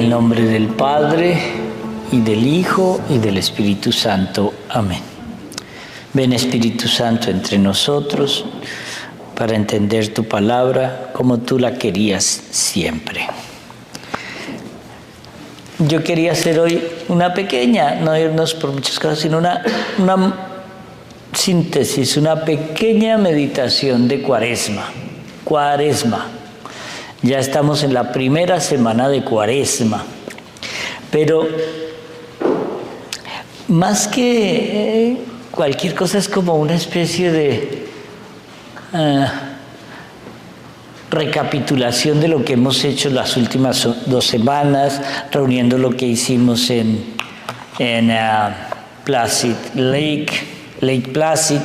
el nombre del Padre, y del Hijo, y del Espíritu Santo. Amén. Ven, Espíritu Santo, entre nosotros, para entender tu palabra como tú la querías siempre. Yo quería hacer hoy una pequeña, no irnos por muchas cosas, sino una síntesis, una pequeña meditación de Cuaresma. Cuaresma. Ya estamos en la primera semana de Cuaresma. Pero más que cualquier cosa es como una especie de recapitulación de lo que hemos hecho las últimas 2 semanas, reuniendo lo que hicimos en Placid Lake Placid,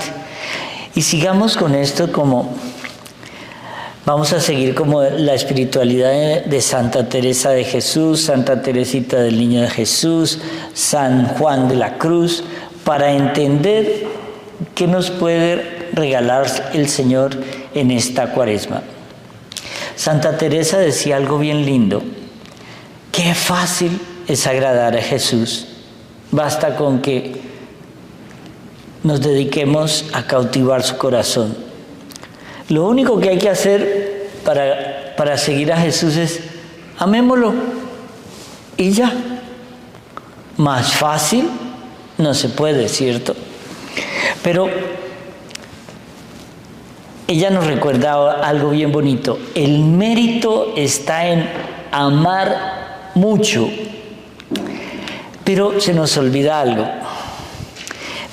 y sigamos con esto como vamos a seguir como la espiritualidad de Santa Teresa de Jesús, Santa Teresita del Niño de Jesús, San Juan de la Cruz, para entender qué nos puede regalar el Señor en esta Cuaresma. Santa Teresa decía algo bien lindo: qué fácil es agradar a Jesús, basta con que nos dediquemos a cautivar su corazón. Lo único que hay que hacer para seguir a Jesús es amémoslo y ya. Más fácil no se puede, ¿cierto? Pero ella nos recuerda algo bien bonito. El mérito está en amar mucho. Pero se nos olvida algo.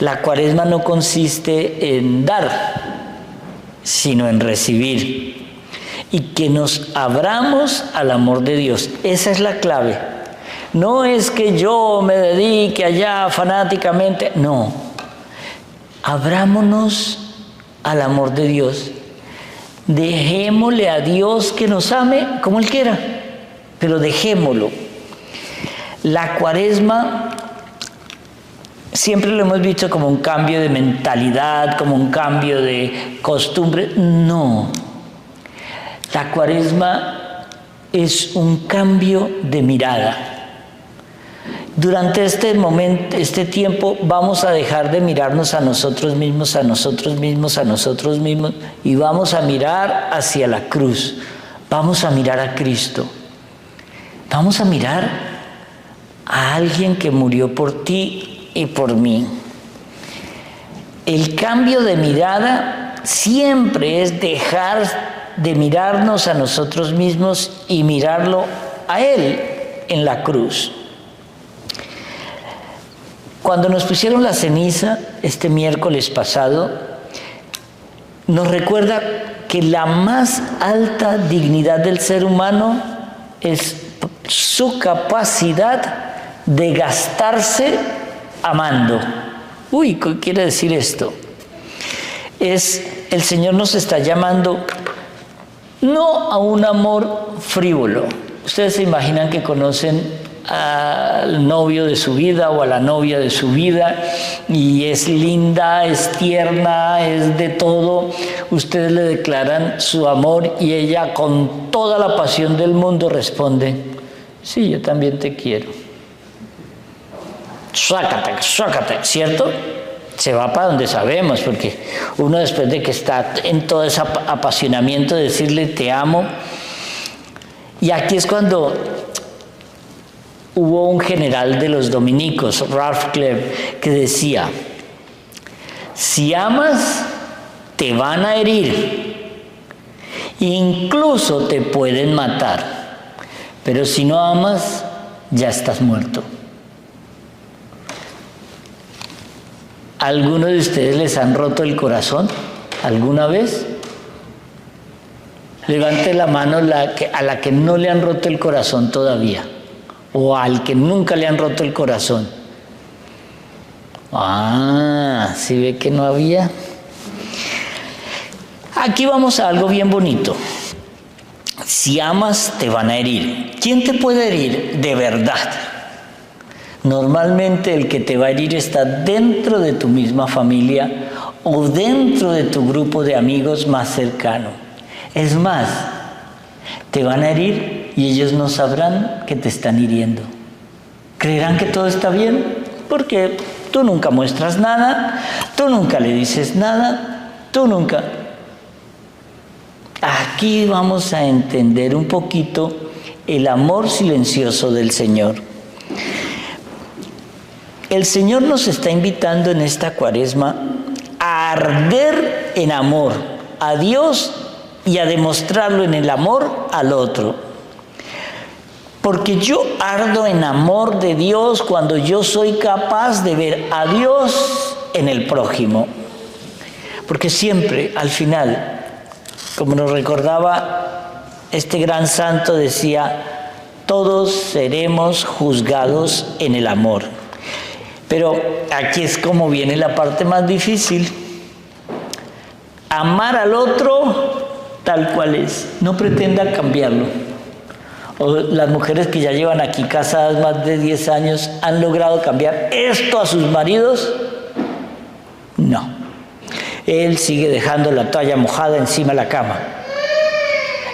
La Cuaresma no consiste en dar, sino en recibir. Y que nos abramos al amor de Dios. Esa es la clave. No es que yo me dedique allá fanáticamente. No. Abrámonos al amor de Dios. Dejémosle a Dios que nos ame como Él quiera, pero dejémoslo. La Cuaresma siempre lo hemos visto como un cambio de mentalidad, como un cambio de costumbre. No. La Cuaresma es un cambio de mirada. Durante este momento, este tiempo, vamos a dejar de mirarnos a nosotros mismos, y vamos a mirar hacia la cruz. Vamos a mirar a Cristo. Vamos a mirar a alguien que murió por ti y por mí. El cambio de mirada siempre es dejar de mirarnos a nosotros mismos y mirarlo a Él en la cruz. Cuando nos pusieron la ceniza este miércoles pasado, nos recuerda que la más alta dignidad del ser humano es su capacidad de gastarse amando. Uy, ¿qué quiere decir esto? El Señor nos está llamando no a un amor frívolo. Ustedes se imaginan que conocen al novio de su vida o a la novia de su vida y es linda, es tierna, es de todo. Ustedes le declaran su amor y ella con toda la pasión del mundo responde: sí, yo también te quiero. Sácate, ¿cierto? Se va para donde sabemos, porque uno después de que está en todo ese apasionamiento de decirle te amo. Y aquí es cuando hubo un general de los dominicos, Ralph Kleber, que decía: si amas, te van a herir, incluso te pueden matar, pero si no amas, ya estás muerto. ¿Alguno de ustedes les han roto el corazón alguna vez? Levante la mano a la que no le han roto el corazón todavía, o al que nunca le han roto el corazón. Ah, ¿sí ve que no había? Aquí vamos a algo bien bonito. Si amas, te van a herir. ¿Quién te puede herir de verdad? Normalmente el que te va a herir está dentro de tu misma familia o dentro de tu grupo de amigos más cercano. Es más, te van a herir y ellos no sabrán que te están hiriendo. Creerán que todo está bien porque tú nunca muestras nada, tú nunca le dices nada, tú nunca. Aquí vamos a entender un poquito el amor silencioso del Señor. El Señor nos está invitando en esta Cuaresma a arder en amor a Dios y a demostrarlo en el amor al otro. Porque yo ardo en amor de Dios cuando yo soy capaz de ver a Dios en el prójimo. Porque siempre, al final, como nos recordaba este gran santo, decía, todos seremos juzgados en el amor. Pero aquí es como viene la parte más difícil. Amar al otro tal cual es. No pretenda cambiarlo. O las mujeres que ya llevan aquí casadas más de 10 años, ¿han logrado cambiar esto a sus maridos? No. Él sigue dejando la toalla mojada encima de la cama.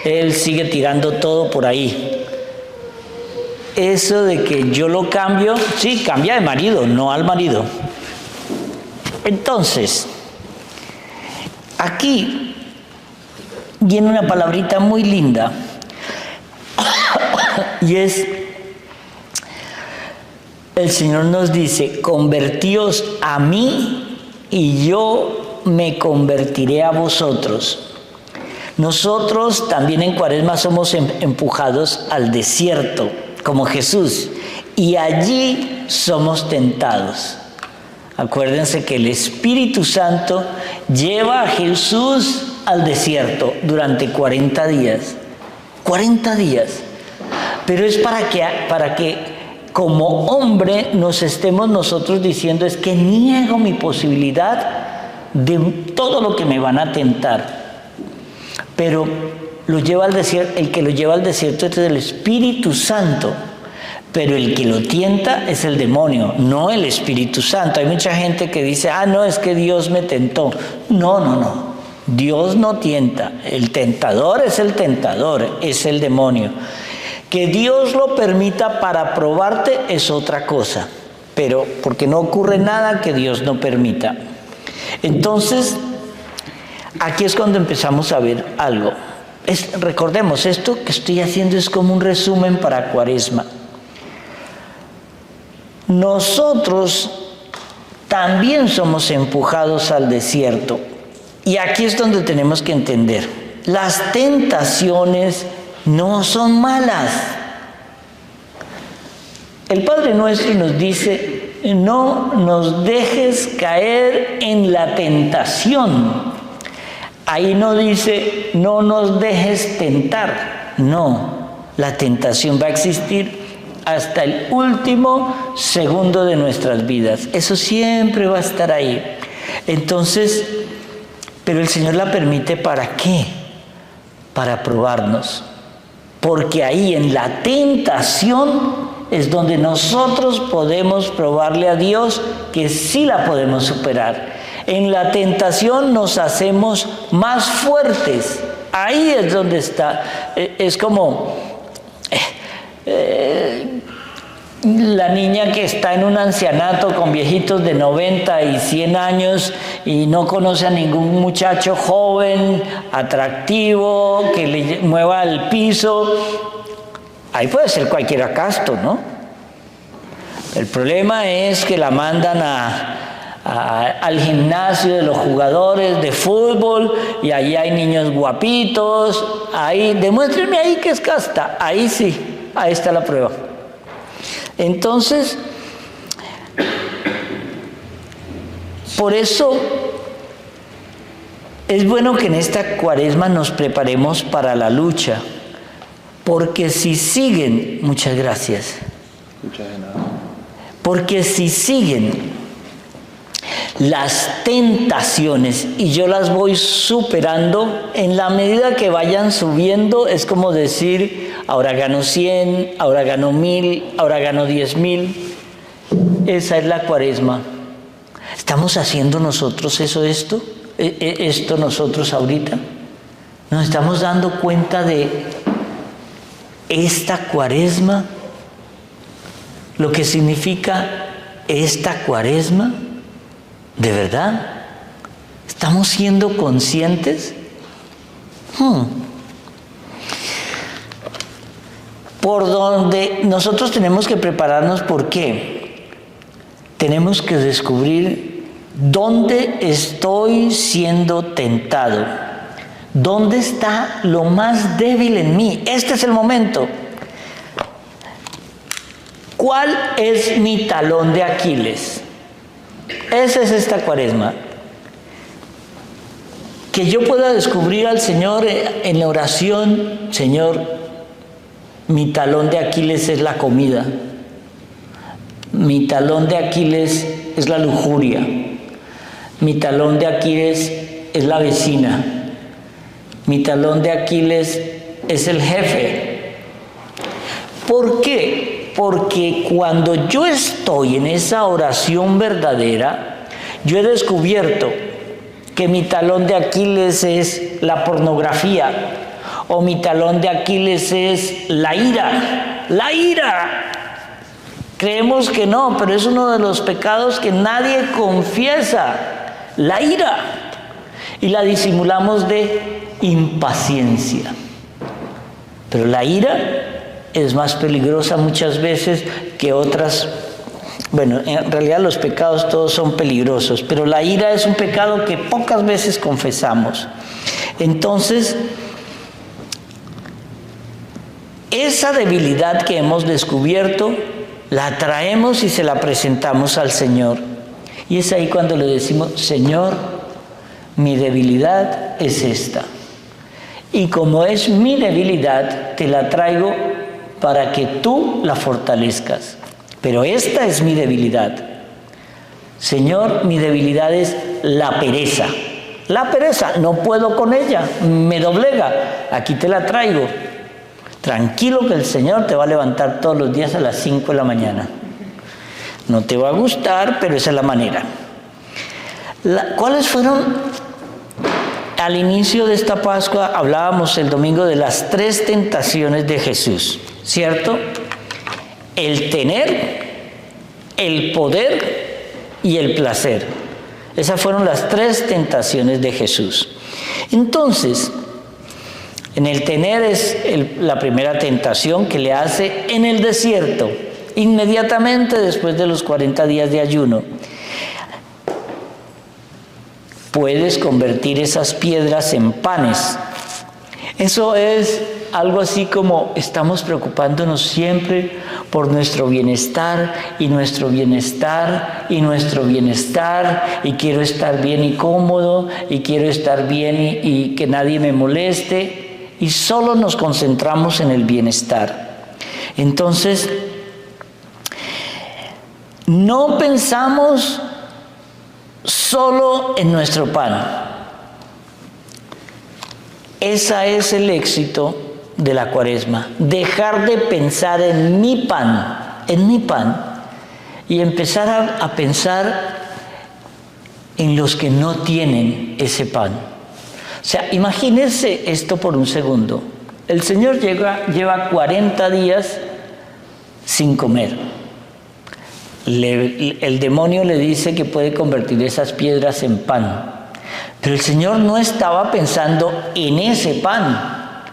Él sigue tirando todo por ahí. Eso de que yo lo cambio, sí, cambia de marido, no al marido. Entonces, aquí viene una palabrita muy linda. Y es, el Señor nos dice, convertíos a mí y yo me convertiré a vosotros. Nosotros también en Cuaresma somos empujados al desierto, como Jesús, y allí somos tentados. Acuérdense que el Espíritu Santo lleva a Jesús al desierto durante 40 días. 40 días. Pero es para que como hombre nos estemos nosotros diciendo, es que niego mi posibilidad de todo lo que me van a tentar. Pero lo lleva al desierto, el que lo lleva al desierto es el Espíritu Santo. Pero el que lo tienta es el demonio, no el Espíritu Santo. Hay mucha gente que dice, no, es que Dios me tentó. No. Dios no tienta. El tentador, es el demonio. Que Dios lo permita para probarte es otra cosa, pero porque no ocurre nada que Dios no permita. Entonces, aquí es cuando empezamos a ver algo. Recordemos, esto que estoy haciendo es como un resumen para Cuaresma. Nosotros también somos empujados al desierto. Y aquí es donde tenemos que entender. Las tentaciones no son malas. El Padre Nuestro nos dice, no nos dejes caer en la tentación. Ahí no dice, no nos dejes tentar. No, la tentación va a existir hasta el último segundo de nuestras vidas. Eso siempre va a estar ahí. Entonces, pero el Señor la permite ¿para qué? Para probarnos. Porque ahí en la tentación es donde nosotros podemos probarle a Dios que sí la podemos superar. En la tentación nos hacemos más fuertes. Ahí es donde está. Es como la niña que está en un ancianato con viejitos de 90 y 100 años y no conoce a ningún muchacho joven, atractivo, que le mueva el piso. Ahí puede ser cualquiera casto, ¿no? El problema es que la mandan al gimnasio de los jugadores de fútbol y allí hay niños guapitos. Ahí, demuéstrenme ahí que es casta. Ahí sí, ahí está la prueba. Entonces, por eso es bueno que en esta Cuaresma nos preparemos para la lucha, porque si siguen, muchas gracias, porque si siguen las tentaciones y yo las voy superando, en la medida que vayan subiendo, es como decir, ahora gano 100, ahora gano 1000, ahora gano 10,000. Esa es la Cuaresma. ¿Estamos haciendo nosotros esto nosotros ahorita? ¿Nos estamos dando cuenta de esta Cuaresma, lo que significa esta Cuaresma, ¿de verdad? ¿Estamos siendo conscientes? Por donde nosotros tenemos que prepararnos, ¿por qué? Tenemos que descubrir dónde estoy siendo tentado, dónde está lo más débil en mí. Este es el momento. ¿Cuál es mi talón de Aquiles? Esa es esta Cuaresma. Que yo pueda descubrir al Señor en la oración: Señor, mi talón de Aquiles es la comida. Mi talón de Aquiles es la lujuria. Mi talón de Aquiles es la vecina. Mi talón de Aquiles es el jefe. ¿Por qué? Porque cuando yo estoy en esa oración verdadera, yo he descubierto que mi talón de Aquiles es la pornografía, o mi talón de Aquiles es la ira. ¡La ira! Creemos que no, pero es uno de los pecados que nadie confiesa. La ira. Y la disimulamos de impaciencia. Pero la ira es más peligrosa muchas veces que otras. Bueno, en realidad los pecados todos son peligrosos, pero la ira es un pecado que pocas veces confesamos. Entonces, esa debilidad que hemos descubierto, la traemos y se la presentamos al Señor. Y es ahí cuando le decimos: Señor, mi debilidad es esta. Y como es mi debilidad, te la traigo para que tú la fortalezcas. Pero esta es mi debilidad. Señor, mi debilidad es la pereza. La pereza, no puedo con ella, me doblega. Aquí te la traigo. Tranquilo que el Señor te va a levantar todos los días a las 5 de la mañana. No te va a gustar, pero esa es la manera. ¿Cuáles fueron? Al inicio de esta Pascua hablábamos el domingo de las 3 tentaciones de Jesús, ¿cierto? El tener, el poder y el placer. Esas fueron las 3 tentaciones de Jesús. Entonces, en el tener es la primera tentación que le hace en el desierto, inmediatamente después de los 40 días de ayuno. Puedes convertir esas piedras en panes. Eso es algo así como estamos preocupándonos siempre por nuestro bienestar y nuestro bienestar y nuestro bienestar, y quiero estar bien y cómodo, y quiero estar bien y que nadie me moleste. Y solo nos concentramos en el bienestar. Entonces, no pensamos solo en nuestro pan. Ese es el éxito de la Cuaresma. Dejar de pensar en mi pan, y empezar a pensar en los que no tienen ese pan. O sea, imagínense esto por un segundo. El Señor lleva 40 días sin comer. El demonio le dice que puede convertir esas piedras en pan. Pero el Señor no estaba pensando en ese pan.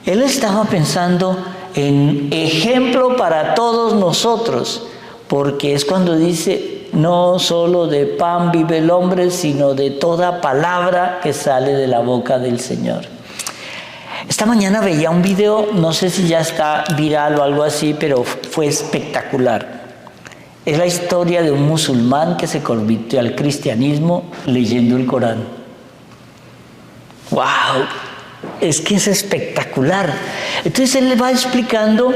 Él estaba pensando en ejemplo para todos nosotros. Porque es cuando dice: no solo de pan vive el hombre, sino de toda palabra que sale de la boca del Señor. Esta mañana veía un video, no sé si ya está viral o algo así, pero fue espectacular. Es la historia de un musulmán que se convirtió al cristianismo leyendo el Corán. ¡Wow! Es que es espectacular. Entonces él le va explicando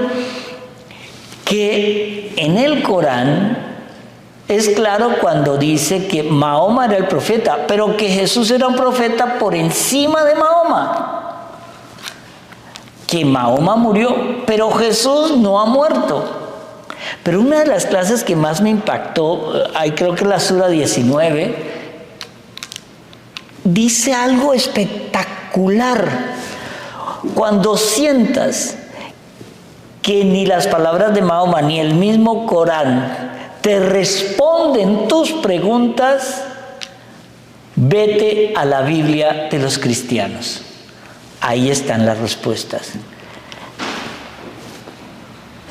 que en el Corán es claro cuando dice que Mahoma era el profeta, pero que Jesús era un profeta por encima de Mahoma. Que Mahoma murió, pero Jesús no ha muerto. Pero una de las clases que más me impactó, ahí creo que la Sura 19, dice algo espectacular. Cuando sientas que ni las palabras de Mahoma ni el mismo Corán te responden tus preguntas, vete a la Biblia de los cristianos. Ahí están las respuestas.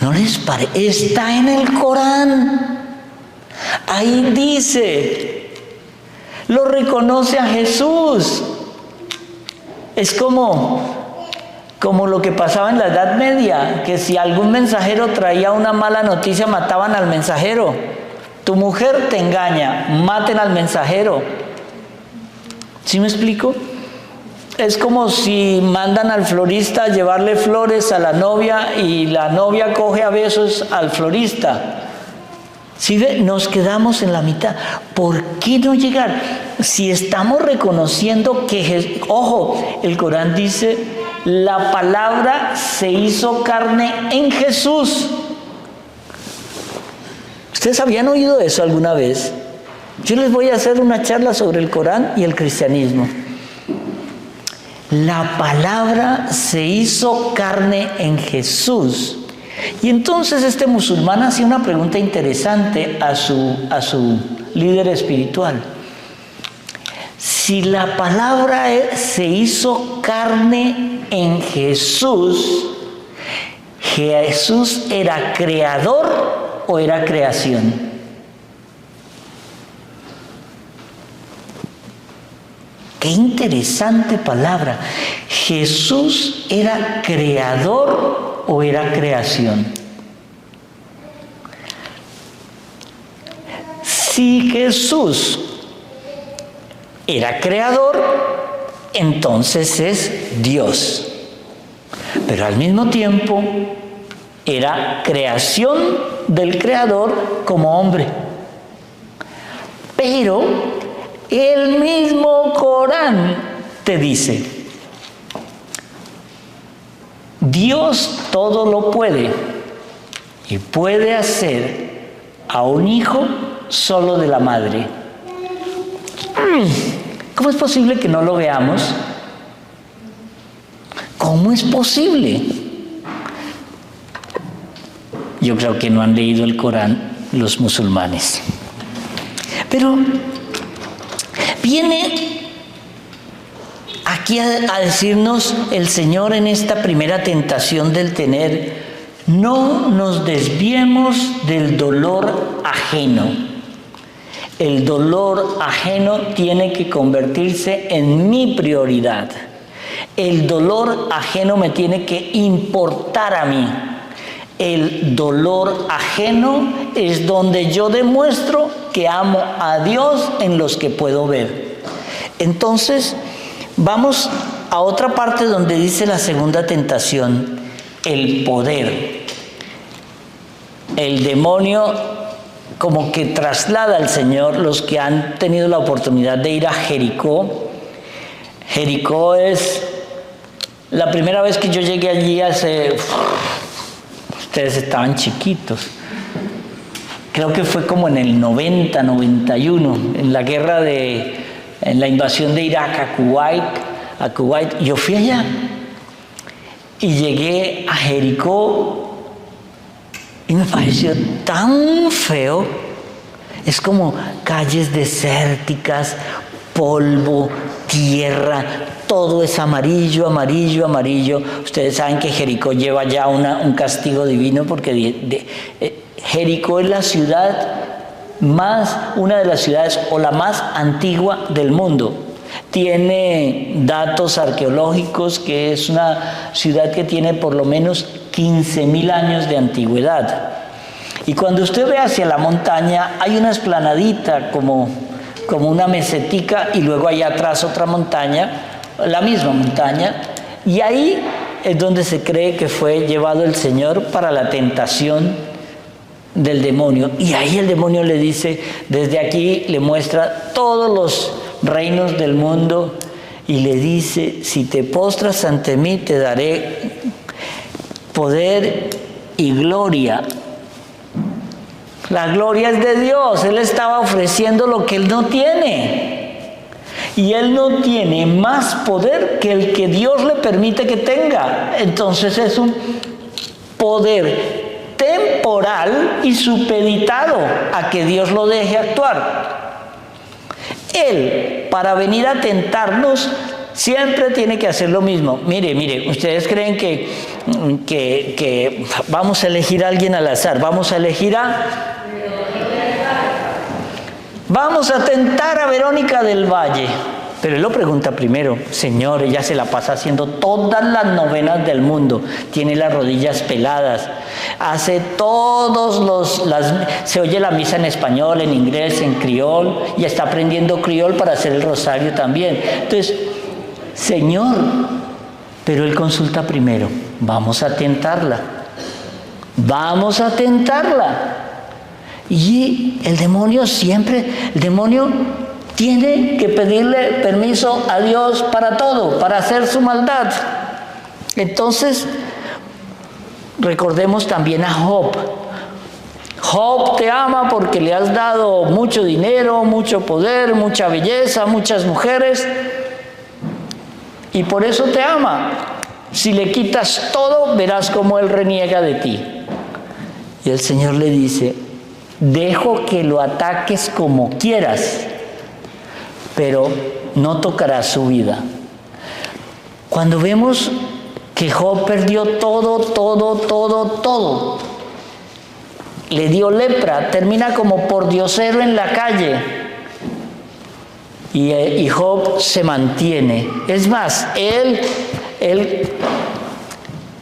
¿No les parece? Está en el Corán. Ahí dice, lo reconoce a Jesús. Es como lo que pasaba en la Edad Media, que si algún mensajero traía una mala noticia, mataban al mensajero. Tu mujer te engaña, maten al mensajero. ¿Sí me explico? Es como si mandan al florista a llevarle flores a la novia y la novia coge a besos al florista. ¿Sí ve? Nos quedamos en la mitad. ¿Por qué no llegar? Si estamos reconociendo que, ojo, el Corán dice, la palabra se hizo carne en Jesús. ¿Ustedes habían oído eso alguna vez? Yo les voy a hacer una charla sobre el Corán y el cristianismo. La palabra se hizo carne en Jesús. Y entonces este musulmán hacía una pregunta interesante a su líder espiritual. Si la palabra se hizo carne en Jesús, ¿Jesús era creador o era creación? Qué interesante palabra. ¿Jesús era creador o era creación? Si Jesús era creador, entonces es Dios. Pero al mismo tiempo era creación del Creador como hombre. Pero el mismo Corán te dice, Dios todo lo puede y puede hacer a un hijo solo de la madre. ¿Cómo es posible que no lo veamos? ¿Cómo es posible? Yo creo que no han leído el Corán los musulmanes. Pero viene aquí a decirnos el Señor en esta primera tentación del tener, no nos desviemos del dolor ajeno. El dolor ajeno tiene que convertirse en mi prioridad. El dolor ajeno me tiene que importar a mí. El dolor ajeno es donde yo demuestro que amo a Dios en los que puedo ver. Entonces, vamos a otra parte donde dice la segunda tentación, el poder. El demonio como que traslada al Señor. Los que han tenido la oportunidad de ir a Jericó, Jericó es la primera vez que yo llegué allí ustedes estaban chiquitos, creo que fue como en el 90, 91, en la guerra en la invasión de Irak a Kuwait, yo fui allá y llegué a Jericó y me pareció tan feo. Es como calles desérticas, polvo, tierra, todo es amarillo, amarillo, amarillo. Ustedes saben que Jericó lleva ya un castigo divino porque Jericó es la ciudad una de las ciudades o la más antigua del mundo. Tiene datos arqueológicos que es una ciudad que tiene por lo menos 15.000 años de antigüedad. Y cuando usted ve hacia la montaña, hay una esplanadita como una mesetica y luego allá atrás otra montaña, la misma montaña, y ahí es donde se cree que fue llevado el Señor para la tentación del demonio. Y ahí el demonio le dice, desde aquí le muestra todos los reinos del mundo y le dice, si te postras ante mí te daré poder y gloria. La gloria es de Dios. Él estaba ofreciendo lo que él no tiene. Y él no tiene más poder que el que Dios le permite que tenga. Entonces es un poder temporal y supeditado a que Dios lo deje actuar. Él, para venir a tentarnos, siempre tiene que hacer lo mismo. Mire, ustedes creen que vamos a elegir a alguien al azar, vamos a tentar a Verónica del Valle. Pero él lo pregunta primero. Señor, ella se la pasa haciendo todas las novenas del mundo, tiene las rodillas peladas, hace se oye la misa en español, en inglés, en criol, y está aprendiendo criol para hacer el rosario también. Entonces, Señor, pero él consulta primero. Vamos a tentarla. Y el demonio tiene que pedirle permiso a Dios para todo, para hacer su maldad. Entonces, recordemos también a Job. Job te ama porque le has dado mucho dinero, mucho poder, mucha belleza, muchas mujeres, y por eso te ama. Si le quitas todo, verás cómo él reniega de ti. Y el Señor le dice: dejo que lo ataques como quieras, pero no tocarás su vida. Cuando vemos que Job perdió todo, le dio lepra, termina como pordiosero en la calle, y Job se mantiene. Es más, él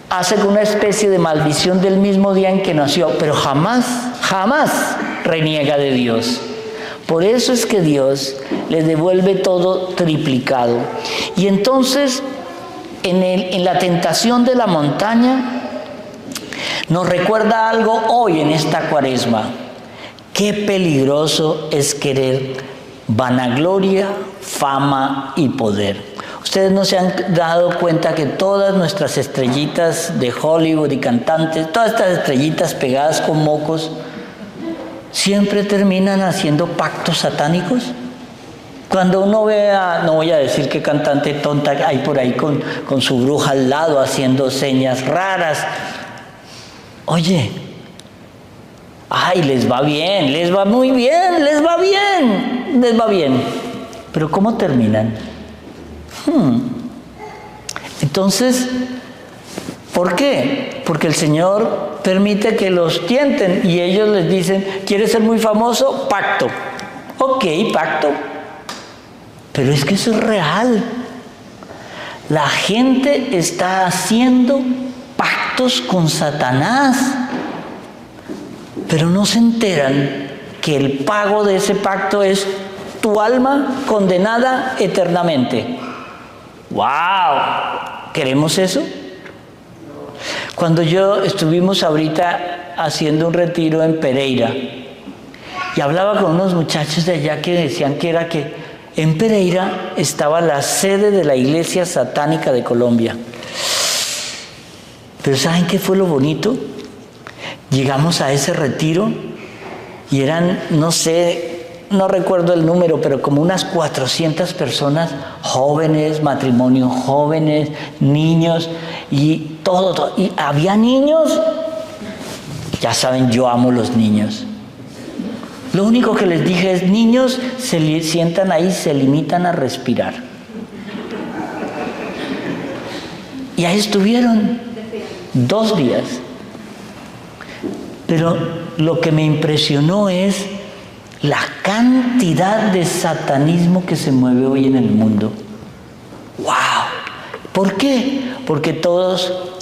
hace una especie de maldición del mismo día en que nació, pero jamás reniega de Dios. Por eso es que Dios les devuelve todo triplicado. Y entonces, en la tentación de la montaña, nos recuerda algo hoy en esta Cuaresma. Qué peligroso es querer vanagloria, fama y poder. Ustedes no se han dado cuenta que todas nuestras estrellitas de Hollywood y cantantes, todas estas estrellitas pegadas con mocos, siempre terminan haciendo pactos satánicos. Cuando uno vea, no voy a decir qué cantante tonta hay por ahí con su bruja al lado haciendo señas raras. Oye, les va bien, les va muy bien, les va bien. Pero ¿cómo terminan? Entonces, ¿por qué? Porque el Señor permite que los tienten y ellos les dicen: ¿quieres ser muy famoso? Pacto. Ok, pacto. Pero es que eso es real. La gente está haciendo pactos con Satanás, pero no se enteran que el pago de ese pacto es tu alma condenada eternamente. ¡Wow! ¿Queremos eso? Cuando estuvimos ahorita haciendo un retiro en Pereira, y hablaba con unos muchachos de allá que decían que en Pereira estaba la sede de la Iglesia Satánica de Colombia. Pero ¿saben qué fue lo bonito? Llegamos a ese retiro y eran, no recuerdo el número, pero como unas 400 personas, jóvenes, matrimonios jóvenes, niños, y todo. Y había niños. Ya saben, yo amo los niños. Lo único que les dije es: niños, se sientan ahí, se limitan a respirar. Y ahí estuvieron 2 días. Pero lo que me impresionó es la cantidad de satanismo que se mueve hoy en el mundo. ¡Wow! ¿Por qué? Porque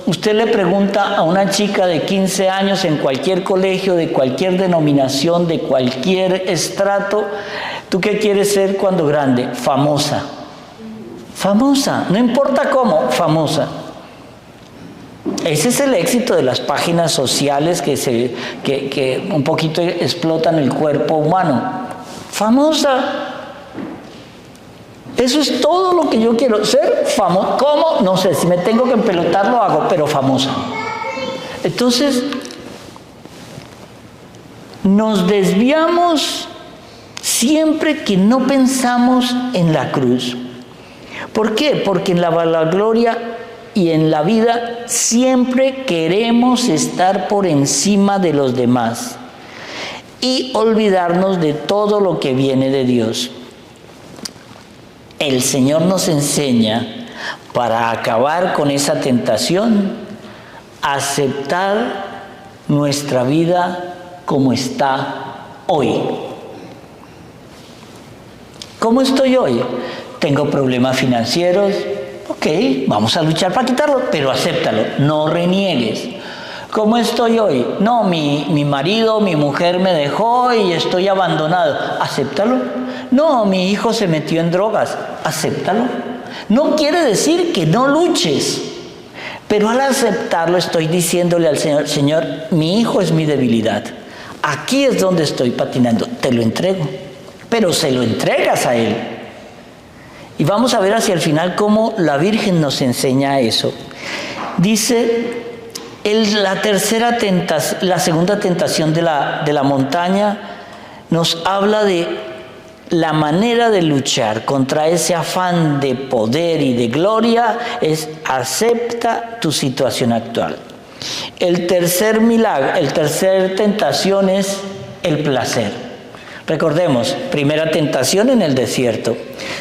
usted le pregunta a una chica de 15 años en cualquier colegio, de cualquier denominación, de cualquier estrato: ¿tú qué quieres ser cuando grande? Famosa. Famosa, no importa cómo, famosa. Ese es el éxito de las páginas sociales que un poquito explotan el cuerpo humano. Famosa. Eso es todo lo que yo quiero, ser famoso. ¿Cómo? No sé, si me tengo que empelotar lo hago, pero famosa. Entonces, nos desviamos siempre que no pensamos en la cruz. ¿Por qué? Porque en la vanagloria y en la vida siempre queremos estar por encima de los demás y olvidarnos de todo lo que viene de Dios. El Señor nos enseña, para acabar con esa tentación, a aceptar nuestra vida como está hoy. ¿Cómo estoy hoy? Tengo problemas financieros. Ok, vamos a luchar para quitarlo, pero acéptalo, no reniegues. ¿Cómo estoy hoy? No, mi marido, mi mujer me dejó y estoy abandonado. Acéptalo. No, mi hijo se metió en drogas. Acéptalo. No quiere decir que no luches, pero al aceptarlo estoy diciéndole al Señor, Señor, mi hijo es mi debilidad. Aquí es donde estoy patinando, te lo entrego, pero se lo entregas a Él. Y vamos a ver hacia el final cómo la Virgen nos enseña eso. Dice, la segunda tentación de la montaña nos habla de la manera de luchar contra ese afán de poder y de gloria, es acepta tu situación actual. El tercer tentación es el placer. Recordemos, primera tentación en el desierto,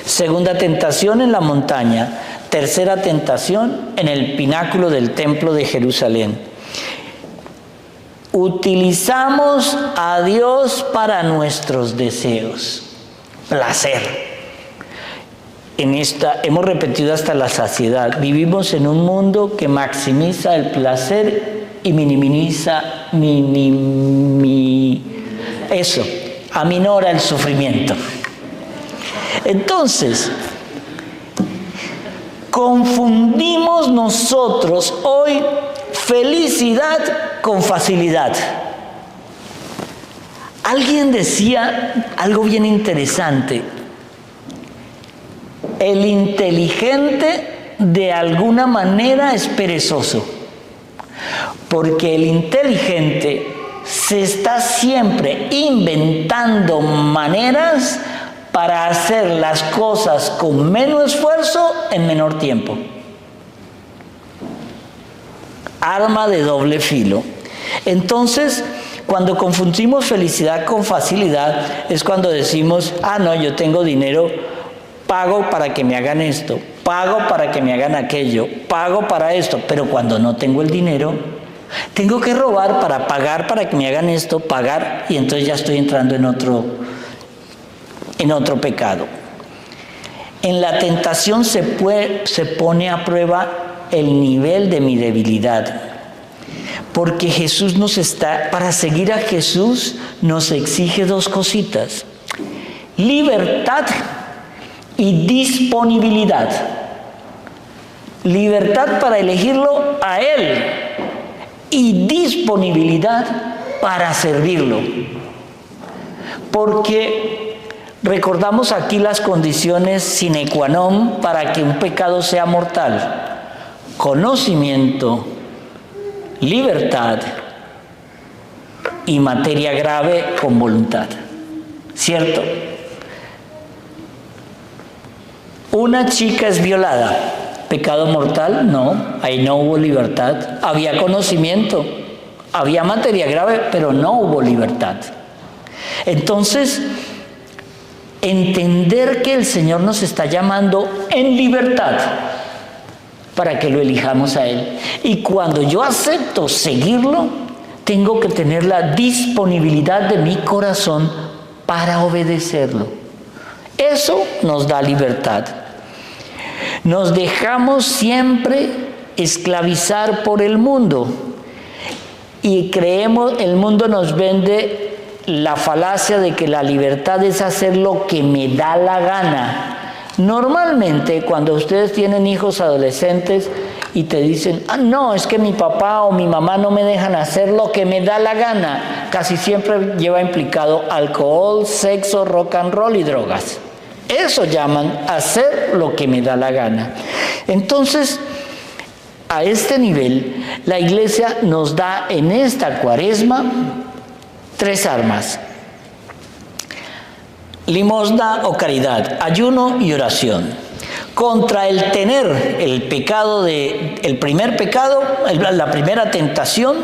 segunda tentación en la montaña, tercera tentación en el pináculo del templo de Jerusalén. Utilizamos a Dios para nuestros deseos. Placer. Hemos repetido hasta la saciedad. Vivimos en un mundo que maximiza el placer y aminora el sufrimiento. Entonces, confundimos nosotros hoy felicidad con facilidad. Alguien decía algo bien interesante. El inteligente de alguna manera es perezoso, porque el inteligente se está siempre inventando maneras para hacer las cosas con menos esfuerzo en menor tiempo. Arma de doble filo. Entonces, cuando confundimos felicidad con facilidad, es cuando decimos, no, yo tengo dinero, pago para que me hagan esto, pago para que me hagan aquello, pago para esto, pero cuando no tengo el dinero, tengo que robar para pagar para que me hagan esto, pagar, y entonces ya estoy entrando en otro pecado. En la tentación se pone a prueba el nivel de mi debilidad. Porque Jesús para seguir a Jesús nos exige dos cositas: libertad y disponibilidad. Libertad para elegirlo a Él y disponibilidad para servirlo. Porque recordamos aquí las condiciones sine qua non para que un pecado sea mortal: conocimiento, libertad y materia grave con voluntad. ¿Cierto? Una chica es violada. ¿Pecado mortal? No, ahí no hubo libertad. Había conocimiento, había materia grave, pero no hubo libertad. Entonces, entender que el Señor nos está llamando en libertad para que lo elijamos a Él. Y cuando yo acepto seguirlo, tengo que tener la disponibilidad de mi corazón para obedecerlo. Eso nos da libertad. Nos dejamos siempre esclavizar por el mundo y el mundo nos vende la falacia de que la libertad es hacer lo que me da la gana. Normalmente, cuando ustedes tienen hijos adolescentes y te dicen, no, es que mi papá o mi mamá no me dejan hacer lo que me da la gana, casi siempre lleva implicado alcohol, sexo, rock and roll y drogas. Eso llaman hacer lo que me da la gana. Entonces, a este nivel, la Iglesia nos da en esta Cuaresma 3 armas: limosna o caridad, ayuno y oración. contra el tener el pecado el primer pecado, la primera tentación,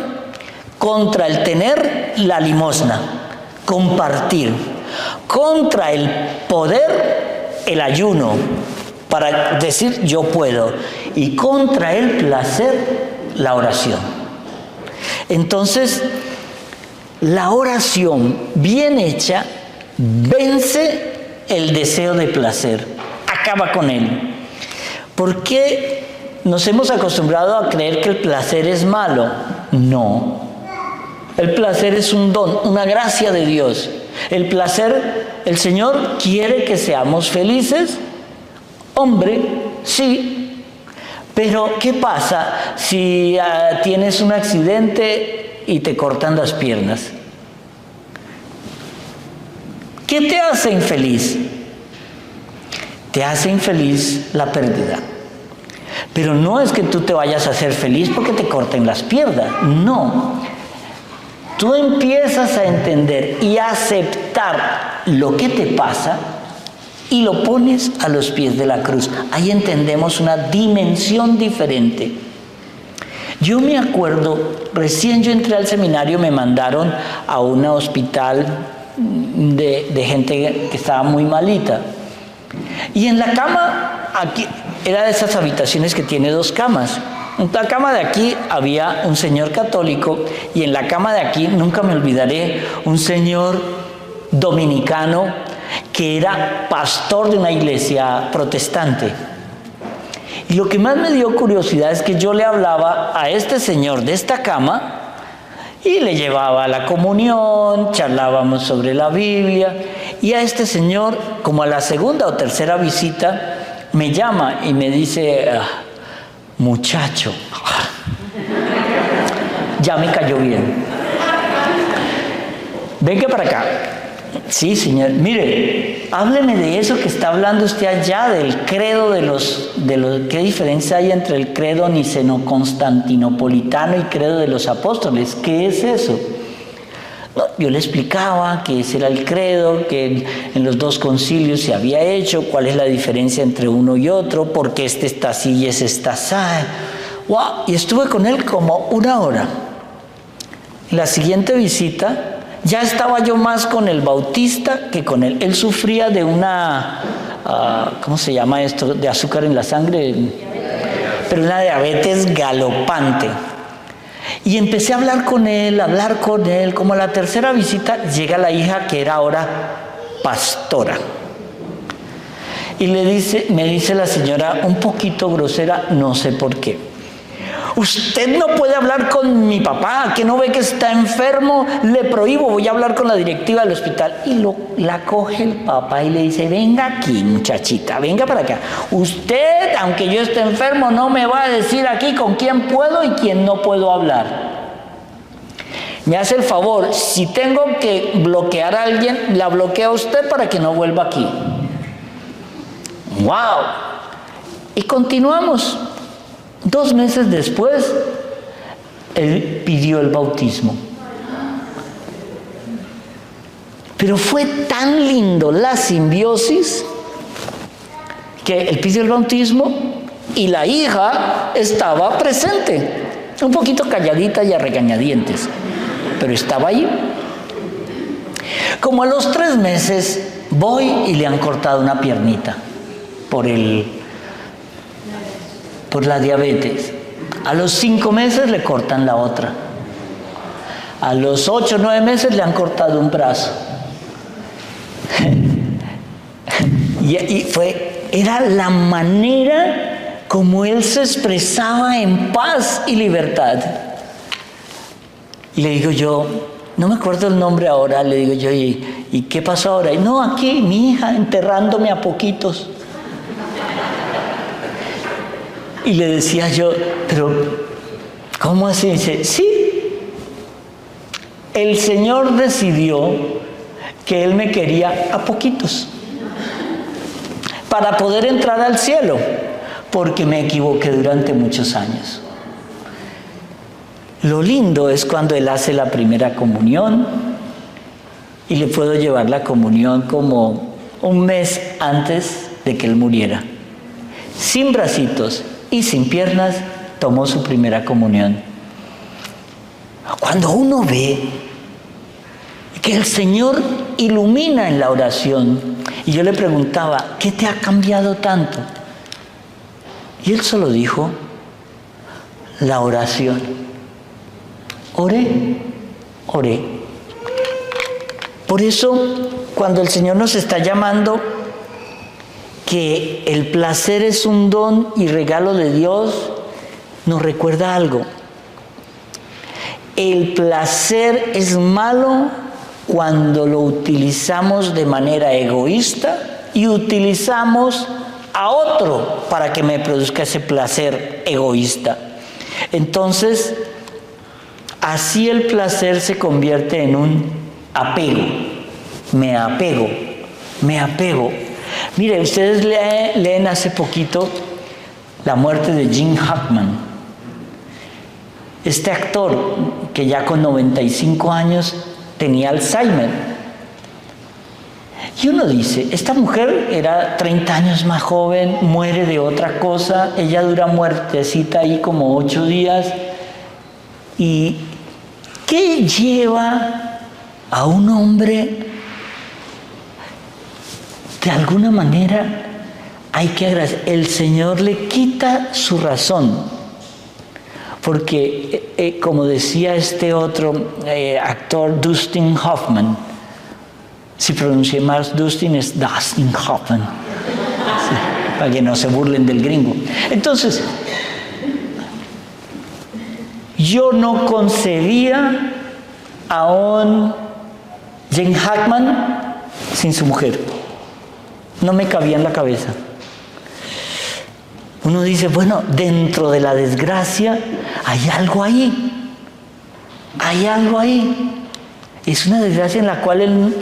contra el tener la limosna, compartir, contra el poder, el ayuno, para decir yo puedo, y contra el placer, la oración. Entonces, la oración bien hecha vence el deseo de placer, acaba con él. ¿Por qué nos hemos acostumbrado a creer que el placer es malo? No. El placer es un don, una gracia de Dios. El placer, el Señor quiere que seamos felices. Hombre, sí. Pero, ¿qué pasa si tienes un accidente y te cortan las piernas? ¿Qué te hace infeliz? Te hace infeliz la pérdida. Pero no es que tú te vayas a hacer feliz porque te corten las piernas. No. Tú empiezas a entender y a aceptar lo que te pasa y lo pones a los pies de la cruz. Ahí entendemos una dimensión diferente. Yo me acuerdo, recién yo entré al seminario, me mandaron a un hospital de gente que estaba muy malita. Y en la cama, aquí, era de esas habitaciones que tiene 2 camas. En la cama de aquí había un señor católico y en la cama de aquí, nunca me olvidaré, un señor dominicano que era pastor de una iglesia protestante. Y lo que más me dio curiosidad es que yo le hablaba a este señor de esta cama y le llevaba la comunión, charlábamos sobre la Biblia, y a este señor, como a la segunda o tercera visita, me llama y me dice, muchacho, ya me cayó bien. Venga para acá. Sí, señor. Mire, hábleme de eso que está hablando usted allá, del credo ¿qué diferencia hay entre el credo niceno-constantinopolitano y credo de los apóstoles? ¿Qué es eso? No, yo le explicaba que ese era el credo, que en los 2 concilios se había hecho, cuál es la diferencia entre uno y otro, por qué este está así y ese está así. ¡Wow! Y estuve con él como 1 hora. En la siguiente visita, ya estaba yo más con el bautista que con él. Él sufría de una, ¿cómo se llama esto? De azúcar en la sangre, pero una diabetes galopante. Y empecé a hablar con él. Como a la tercera visita llega la hija que era ahora pastora. Y me dice la señora un poquito grosera, no sé por qué. Usted no puede hablar con mi papá, que no ve que está enfermo, le prohíbo, voy a hablar con la directiva del hospital. Y la coge el papá y le dice, venga aquí, muchachita, venga para acá. Usted, aunque yo esté enfermo, no me va a decir aquí con quién puedo y quién no puedo hablar. Me hace el favor, si tengo que bloquear a alguien, la bloquea usted para que no vuelva aquí. ¡Wow! Y continuamos. 2 meses después, él pidió el bautismo. Pero fue tan lindo la simbiosis que él pidió el bautismo y la hija estaba presente, un poquito calladita y a regañadientes, pero estaba ahí. Como a los 3 meses voy y le han cortado una piernita por la diabetes. A los 5 meses le cortan la otra. A los 8 o 9 meses le han cortado un brazo. Era la manera como él se expresaba en paz y libertad. Y le digo yo, no me acuerdo el nombre ahora, le digo yo, ¿y qué pasó ahora? Y no, aquí mi hija enterrándome a poquitos. Y le decía yo, pero ¿cómo así? Dice, sí, el Señor decidió que Él me quería a poquitos para poder entrar al cielo, porque me equivoqué durante muchos años. Lo lindo es cuando Él hace la primera comunión y le puedo llevar la comunión como un mes antes de que Él muriera. sin bracitos y sin piernas, tomó su primera comunión. Cuando uno ve que el Señor ilumina en la oración, y yo le preguntaba, ¿qué te ha cambiado tanto? Y él solo dijo, la oración. Oré. Por eso, cuando el Señor nos está llamando, que el placer es un don y regalo de Dios, nos recuerda algo. El placer es malo cuando lo utilizamos de manera egoísta y utilizamos a otro para que me produzca ese placer egoísta. Entonces, así el placer se convierte en un apego. Me apego. Mire, ustedes leen hace poquito la muerte de Gene Hackman. Este actor que ya con 95 años tenía Alzheimer. Y uno dice, esta mujer era 30 años más joven, muere de otra cosa, ella dura muertecita ahí como 8 días. ¿Y qué lleva a un hombre? De alguna manera hay que agradecer. El Señor le quita su razón. Porque, como decía este otro actor, Dustin Hoffman, si pronuncié mal Dustin, es Dustin Hoffman, sí, para que no se burlen del gringo. Entonces, yo no concebía a un Gene Hackman sin su mujer. No me cabía en la cabeza. Uno dice, bueno, dentro de la desgracia hay algo ahí. Hay algo ahí. Es una desgracia en la cual él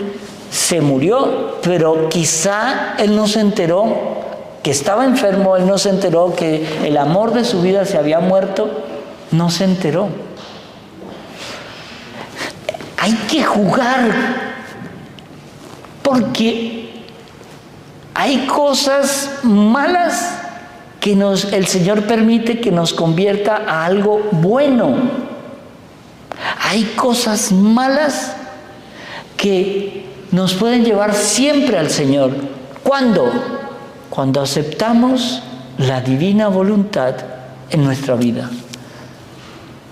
se murió, pero quizá él no se enteró que estaba enfermo, él no se enteró que el amor de su vida se había muerto, no se enteró. Hay que jugar, porque hay cosas malas que el Señor permite que nos convierta a algo bueno. Hay cosas malas que nos pueden llevar siempre al Señor. ¿Cuándo? Cuando aceptamos la divina voluntad en nuestra vida.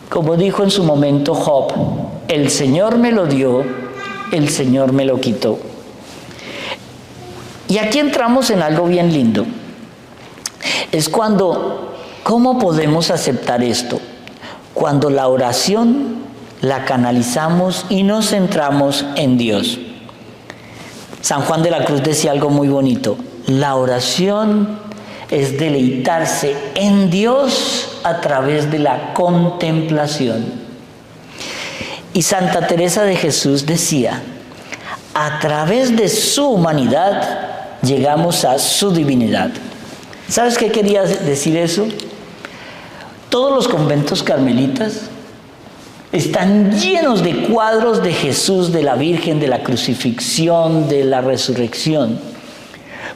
Como dijo en su momento Job, el Señor me lo dio, el Señor me lo quitó. Y aquí entramos en algo bien lindo. Es cuando, ¿cómo podemos aceptar esto? Cuando la oración la canalizamos y nos centramos en Dios. San Juan de la Cruz decía algo muy bonito. La oración es deleitarse en Dios a través de la contemplación. Y Santa Teresa de Jesús decía, a través de su humanidad llegamos a su divinidad. ¿Sabes qué quería decir eso? Todos los conventos carmelitas están llenos de cuadros de Jesús, de la Virgen, de la crucifixión, de la resurrección.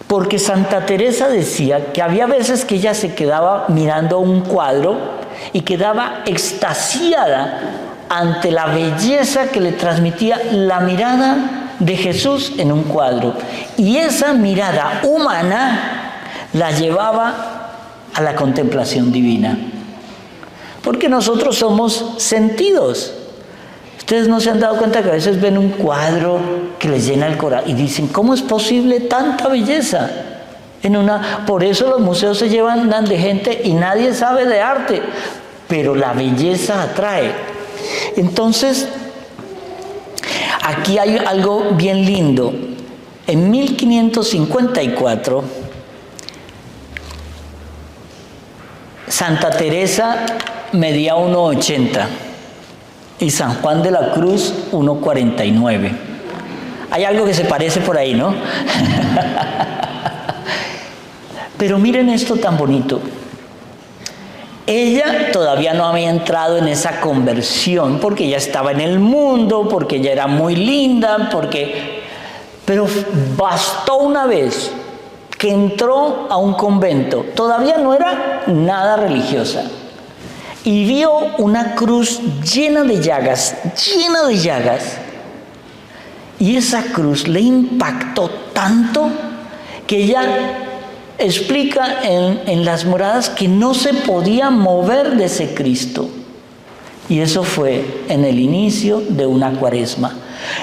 Porque Santa Teresa decía que había veces que ella se quedaba mirando un cuadro y quedaba extasiada ante la belleza que le transmitía la mirada de Jesús en un cuadro. Y esa mirada humana la llevaba a la contemplación divina. Porque nosotros somos sentidos. Ustedes no se han dado cuenta que a veces ven un cuadro que les llena el corazón y dicen, ¿cómo es posible tanta belleza? Por eso los museos se llevan de gente y nadie sabe de arte, pero la belleza atrae. Entonces, aquí hay algo bien lindo. En 1554, Santa Teresa medía 1,80 y San Juan de la Cruz 1,49. Hay algo que se parece por ahí, ¿no? Pero miren esto tan bonito. Ella todavía no había entrado en esa conversión porque ella estaba en el mundo, porque ella era muy linda, pero bastó una vez que entró a un convento, todavía no era nada religiosa, y vio una cruz llena de llagas, y esa cruz le impactó tanto que ella explica en las moradas que no se podía mover de ese Cristo. Y eso fue en el inicio de una cuaresma.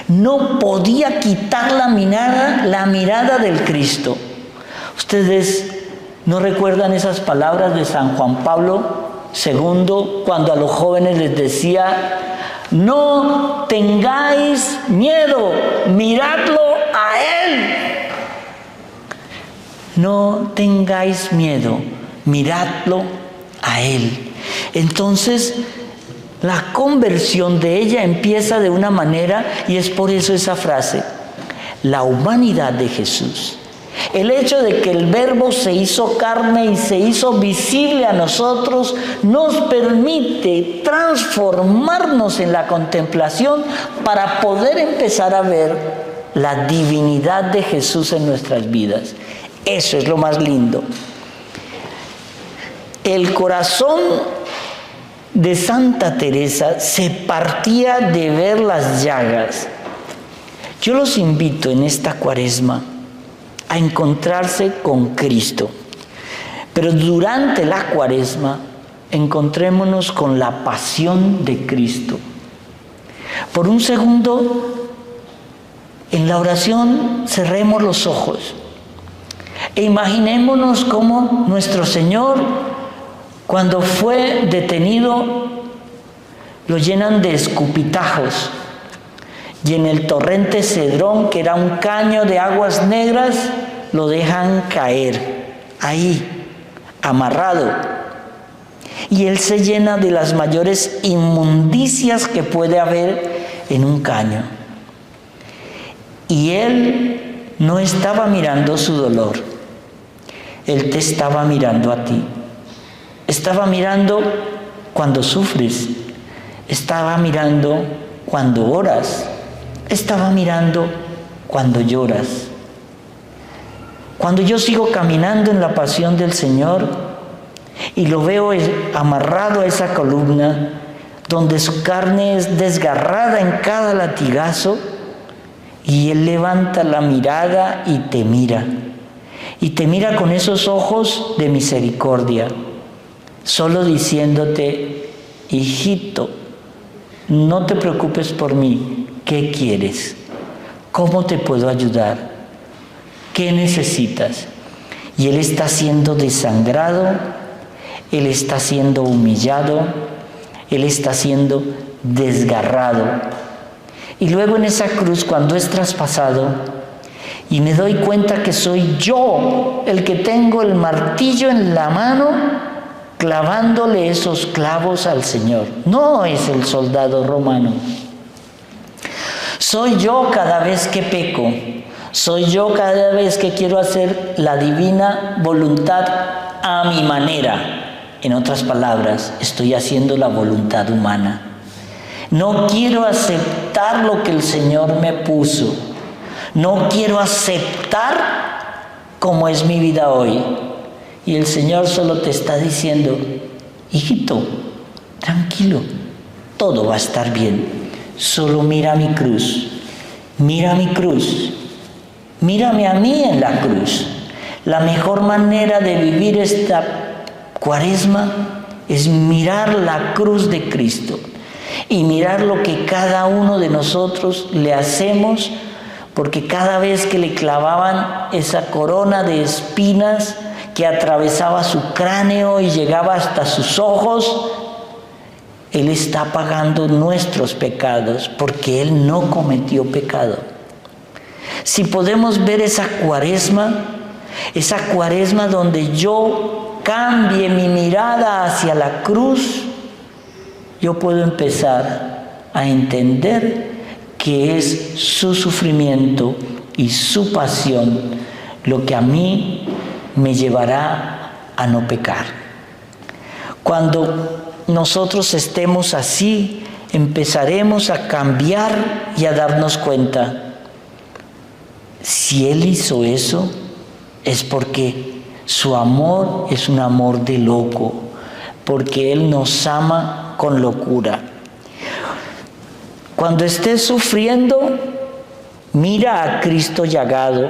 No podía quitar la mirada del Cristo. ¿Ustedes no recuerdan esas palabras de San Juan Pablo II cuando a los jóvenes les decía: no tengáis miedo, miradlo a Él? No tengáis miedo, miradlo a Él. Entonces, la conversión de ella empieza de una manera, y es por eso esa frase: la humanidad de Jesús. El hecho de que el Verbo se hizo carne y se hizo visible a nosotros nos permite transformarnos en la contemplación para poder empezar a ver la divinidad de Jesús en nuestras vidas. Eso es lo más lindo. El corazón de Santa Teresa se partía de ver las llagas. Yo los invito en esta cuaresma a encontrarse con Cristo. Pero durante la cuaresma, encontrémonos con la pasión de Cristo. Por un segundo, en la oración, cerremos los ojos e imaginémonos cómo nuestro Señor, cuando fue detenido, lo llenan de escupitajos. Y en el torrente Cedrón, que era un caño de aguas negras, lo dejan caer ahí, amarrado. Y él se llena de las mayores inmundicias que puede haber en un caño. Y él no estaba mirando su dolor. Él te estaba mirando a ti. Estaba mirando cuando sufres. Estaba mirando cuando oras. Estaba mirando cuando lloras. Cuando yo sigo caminando en la pasión del Señor y lo veo amarrado a esa columna donde su carne es desgarrada en cada latigazo, y Él levanta la mirada y te mira con esos ojos de misericordia, solo diciéndote: hijito, no te preocupes por mí. ¿Qué quieres? ¿Cómo te puedo ayudar? ¿Qué necesitas? Y Él está siendo desangrado, Él está siendo humillado, Él está siendo desgarrado. Y luego en esa cruz, cuando es traspasado, y me doy cuenta que soy yo el que tengo el martillo en la mano, clavándole esos clavos al Señor. No es el soldado romano. Soy yo cada vez que peco, soy yo cada vez que quiero hacer la divina voluntad a mi manera. En otras palabras, estoy haciendo la voluntad humana. No quiero aceptar lo que el Señor me puso. No quiero aceptar cómo es mi vida hoy. Y el Señor solo te está diciendo: hijito, tranquilo, todo va a estar bien. Solo mira mi cruz, mira mi cruz, mírame a mí en la cruz. La mejor manera de vivir esta cuaresma es mirar la cruz de Cristo y mirar lo que cada uno de nosotros le hacemos, porque cada vez que le clavaban esa corona de espinas que atravesaba su cráneo y llegaba hasta sus ojos, Él está pagando nuestros pecados, porque Él no cometió pecado. Si podemos ver esa cuaresma donde yo cambie mi mirada hacia la cruz, yo puedo empezar a entender que es su sufrimiento y su pasión lo que a mí me llevará a no pecar. Cuando nosotros estemos así, empezaremos a cambiar y a darnos cuenta: si Él hizo eso, es porque su amor es un amor de loco, porque Él nos ama con locura. Cuando estés sufriendo, mira a Cristo llagado,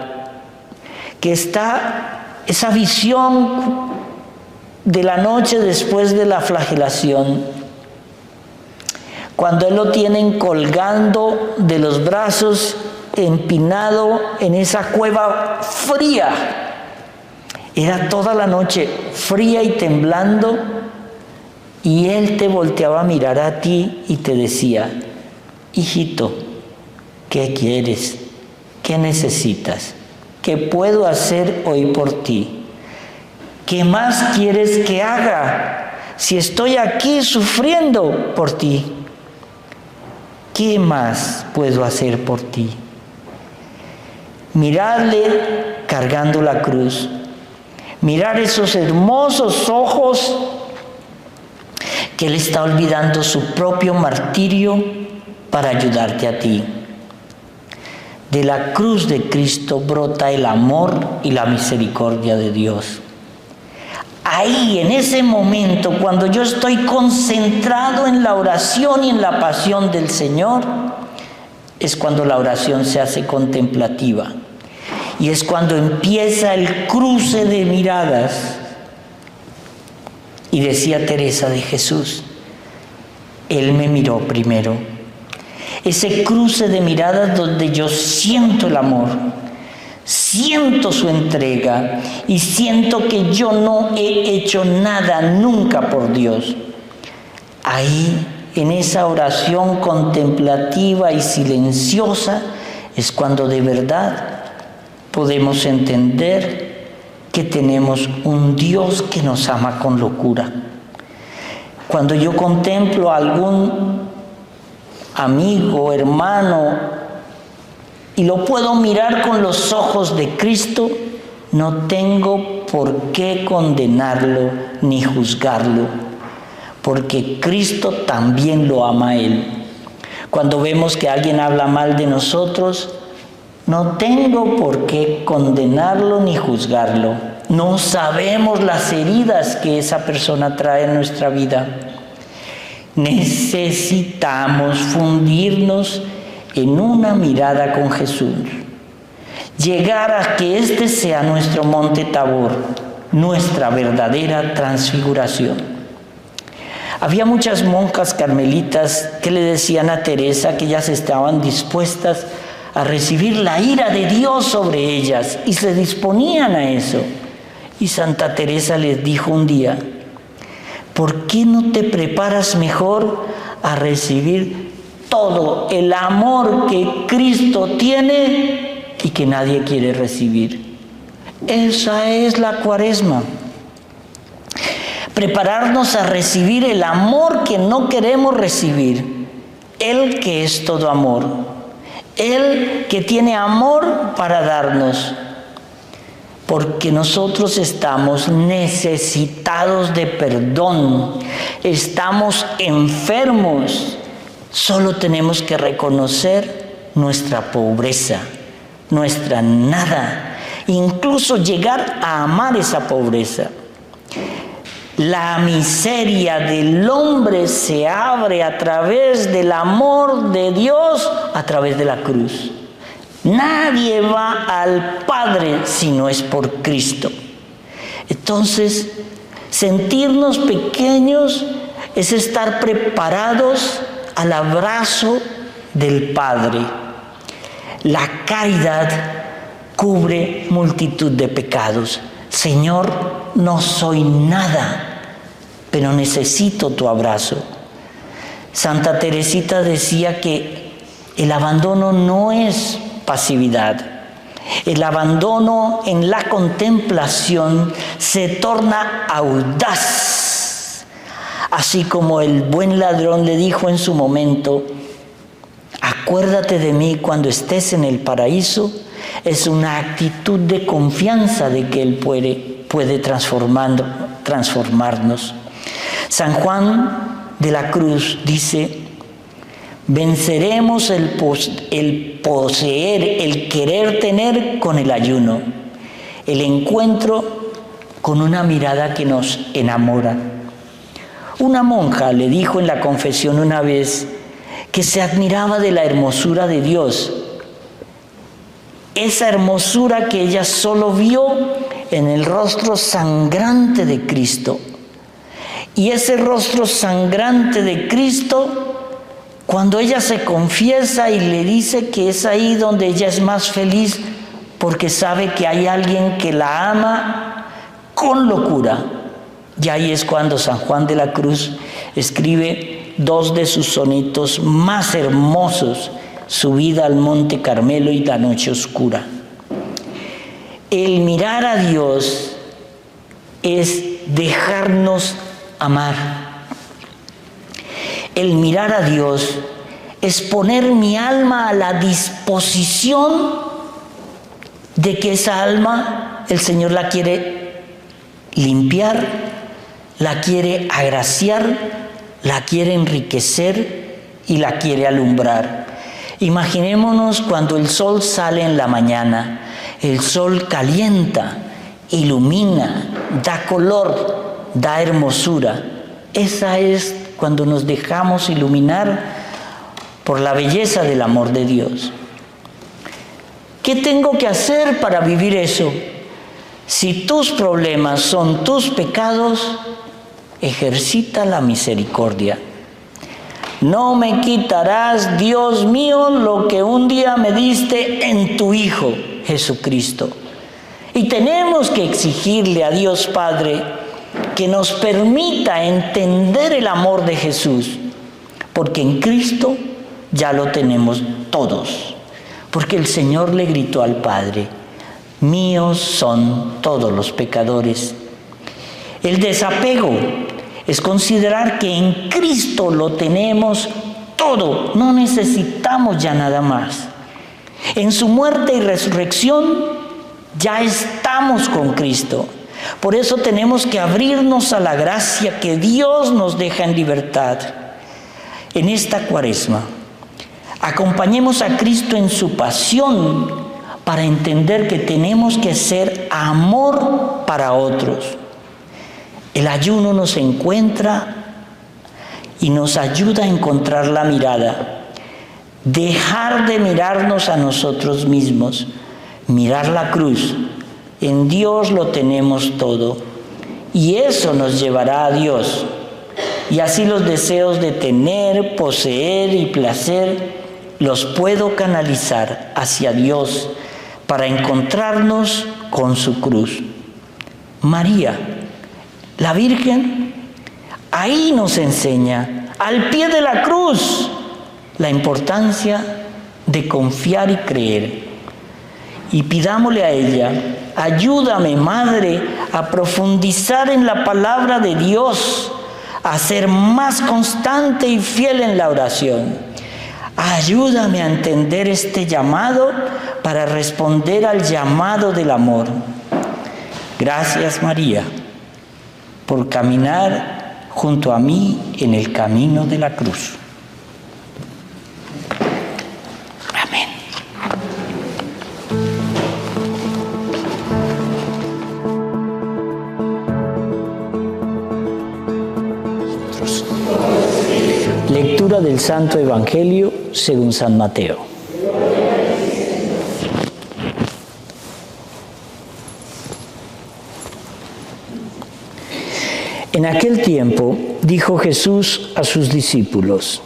que está esa visión de la noche después de la flagelación, cuando Él lo tienen colgando de los brazos, empinado en esa cueva fría. Era toda la noche fría y temblando, y Él te volteaba a mirar a ti y te decía: hijito, ¿qué quieres? ¿Qué necesitas? ¿Qué puedo hacer hoy por ti? ¿Qué más quieres que haga si estoy aquí sufriendo por ti? ¿Qué más puedo hacer por ti? Mirarle cargando la cruz, mirar esos hermosos ojos que Él está olvidando su propio martirio para ayudarte a ti. De la cruz de Cristo brota el amor y la misericordia de Dios. Ahí, en ese momento, cuando yo estoy concentrado en la oración y en la pasión del Señor, es cuando la oración se hace contemplativa. Y es cuando empieza el cruce de miradas. Y decía Teresa de Jesús, Él me miró primero. Ese cruce de miradas donde yo siento el amor, siento su entrega y siento que yo no he hecho nada nunca por Dios. Ahí, en esa oración contemplativa y silenciosa, es cuando de verdad podemos entender que tenemos un Dios que nos ama con locura. Cuando yo contemplo a algún amigo, hermano, y lo puedo mirar con los ojos de Cristo, no tengo por qué condenarlo ni juzgarlo, porque Cristo también lo ama a Él. Cuando vemos que alguien habla mal de nosotros, no tengo por qué condenarlo ni juzgarlo. No sabemos las heridas que esa persona trae en nuestra vida. Necesitamos fundirnos en una mirada con Jesús. Llegar a que este sea nuestro monte Tabor, nuestra verdadera transfiguración. Había muchas monjas carmelitas que le decían a Teresa que ellas estaban dispuestas a recibir la ira de Dios sobre ellas y se disponían a eso. Y Santa Teresa les dijo un día: ¿por qué no te preparas mejor a recibir todo el amor que Cristo tiene y que nadie quiere recibir? Esa es la Cuaresma. Prepararnos a recibir el amor que no queremos recibir. Él que es todo amor. Él que tiene amor para darnos, porque nosotros estamos necesitados de perdón, estamos enfermos, solo tenemos que reconocer nuestra pobreza, nuestra nada, incluso llegar a amar esa pobreza. La miseria del hombre se abre a través del amor de Dios, a través de la cruz. Nadie va al Padre si no es por Cristo. Entonces, sentirnos pequeños es estar preparados al abrazo del Padre. La caridad cubre multitud de pecados. Señor, no soy nada, pero necesito tu abrazo. Santa Teresita decía que el abandono no es pasividad. El abandono en la contemplación se torna audaz. Así como el buen ladrón le dijo en su momento: acuérdate de mí cuando estés en el paraíso, es una actitud de confianza de que Él puede transformarnos. San Juan de la Cruz dice: venceremos el poseer, el querer tener con el ayuno. el encuentro con una mirada que nos enamora. Una monja le dijo en la confesión una vez que se admiraba de la hermosura de Dios, esa hermosura que ella solo vio en el rostro sangrante de Cristo. Y ese rostro sangrante de Cristo, cuando ella se confiesa y le dice que es ahí donde ella es más feliz, porque sabe que hay alguien que la ama con locura. Y ahí es cuando San Juan de la Cruz escribe dos de sus sonetos más hermosos, Subida al Monte Carmelo y La Noche Oscura. El mirar a Dios es dejarnos amar. El mirar a Dios es poner mi alma a la disposición de que esa alma el Señor la quiere limpiar, la quiere agraciar, la quiere enriquecer y la quiere alumbrar. Imaginémonos cuando el sol sale en la mañana, el sol calienta, ilumina, da color, da hermosura. Esa es cuando nos dejamos iluminar por la belleza del amor de Dios. ¿Qué tengo que hacer para vivir eso? Si tus problemas son tus pecados, ejercita la misericordia. No me quitarás, Dios mío, lo que un día me diste en tu Hijo, Jesucristo. Y tenemos que exigirle a Dios Padre que nos permita entender el amor de Jesús, porque en Cristo ya lo tenemos todos. Porque el Señor le gritó al Padre, míos son todos los pecadores. El desapego es considerar que en Cristo lo tenemos todo, no necesitamos ya nada más. En su muerte y resurrección ya estamos con Cristo. Por eso tenemos que abrirnos a la gracia que Dios nos deja en libertad. En esta Cuaresma, acompañemos a Cristo en su pasión para entender que tenemos que ser amor para otros. El ayuno nos encuentra y nos ayuda a encontrar la mirada. Dejar de mirarnos a nosotros mismos, mirar la cruz. En Dios lo tenemos todo y eso nos llevará a Dios. Y así los deseos de tener, poseer y placer los puedo canalizar hacia Dios para encontrarnos con su cruz. María, la Virgen, ahí nos enseña, al pie de la cruz, la importancia de confiar y creer. Y pidámosle a ella, ayúdame, Madre, a profundizar en la palabra de Dios, a ser más constante y fiel en la oración. Ayúdame a entender este llamado para responder al llamado del amor. Gracias, María, por caminar junto a mí en el camino de la cruz. Amén. Lectura del Santo Evangelio según San Mateo. En aquel tiempo dijo Jesús a sus discípulos: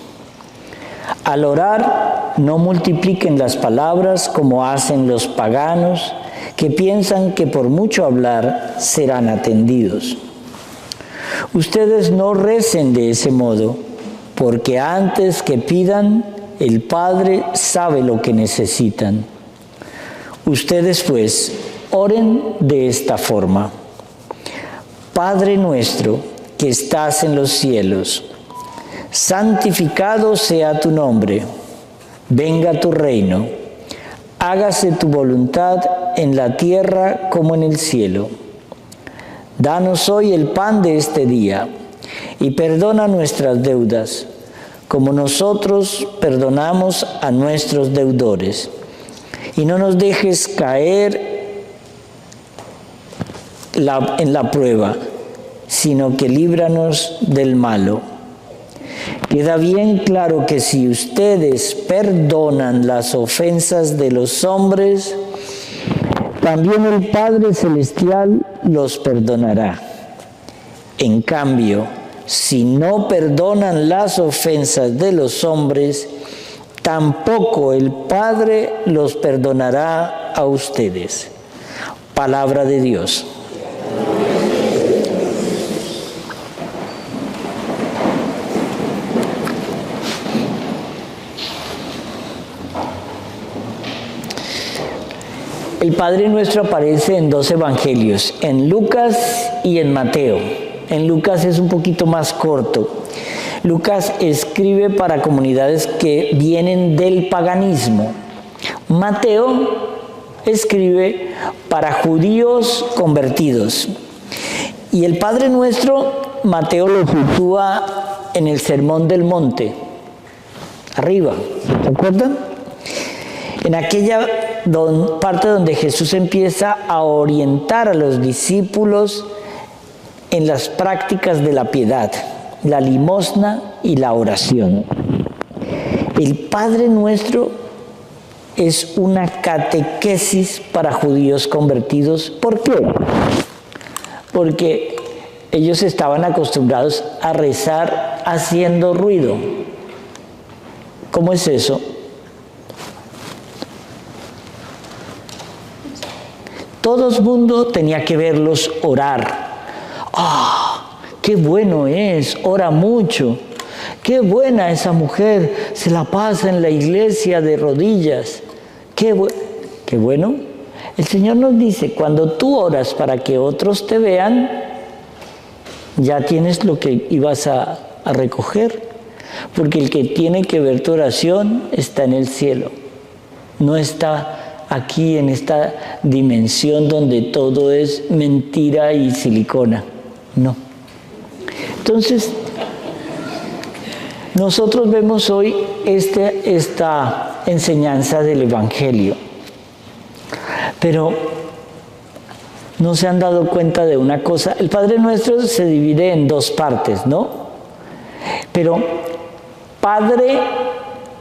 al orar, no multipliquen las palabras como hacen los paganos, que piensan que por mucho hablar serán atendidos. Ustedes no recen de ese modo, porque antes que pidan, el Padre sabe lo que necesitan. Ustedes pues, oren de esta forma: Padre nuestro que estás en los cielos, santificado sea tu nombre, venga tu reino, hágase tu voluntad en la tierra como en el cielo. Danos hoy el pan de este día, y perdona nuestras deudas, como nosotros perdonamos a nuestros deudores. Y no nos dejes caer en la prueba, sino que líbranos del malo. Queda bien claro que si ustedes perdonan las ofensas de los hombres, también el Padre Celestial los perdonará. En cambio, si no perdonan las ofensas de los hombres, tampoco el Padre los perdonará a ustedes. Palabra de Dios. El Padre Nuestro aparece en 2 evangelios, en Lucas y en Mateo. En Lucas es un poquito más corto. Lucas escribe para comunidades que vienen del paganismo. Mateo escribe para judíos convertidos. Y el Padre Nuestro, Mateo lo sitúa en el Sermón del Monte, arriba, ¿se acuerdan? En aquella parte donde Jesús empieza a orientar a los discípulos en las prácticas de la piedad, la limosna y la oración. El Padre Nuestro es una catequesis para judíos convertidos. ¿Por qué? Porque ellos estaban acostumbrados a rezar haciendo ruido. ¿Cómo es eso? Todo el mundo tenía que verlos orar. ¡Ah! ¡Qué bueno es! Ora mucho. ¡Qué buena esa mujer! Se la pasa en la iglesia de rodillas. ¡Qué bueno! El Señor nos dice, cuando tú oras para que otros te vean, ya tienes lo que ibas a recoger. Porque el que tiene que ver tu oración está en el cielo. No está aquí en esta dimensión donde todo es mentira y silicona. No. Entonces, nosotros vemos hoy esta enseñanza del Evangelio. Pero no se han dado cuenta de una cosa. El Padre Nuestro se divide en 2 partes, ¿no? Pero Padre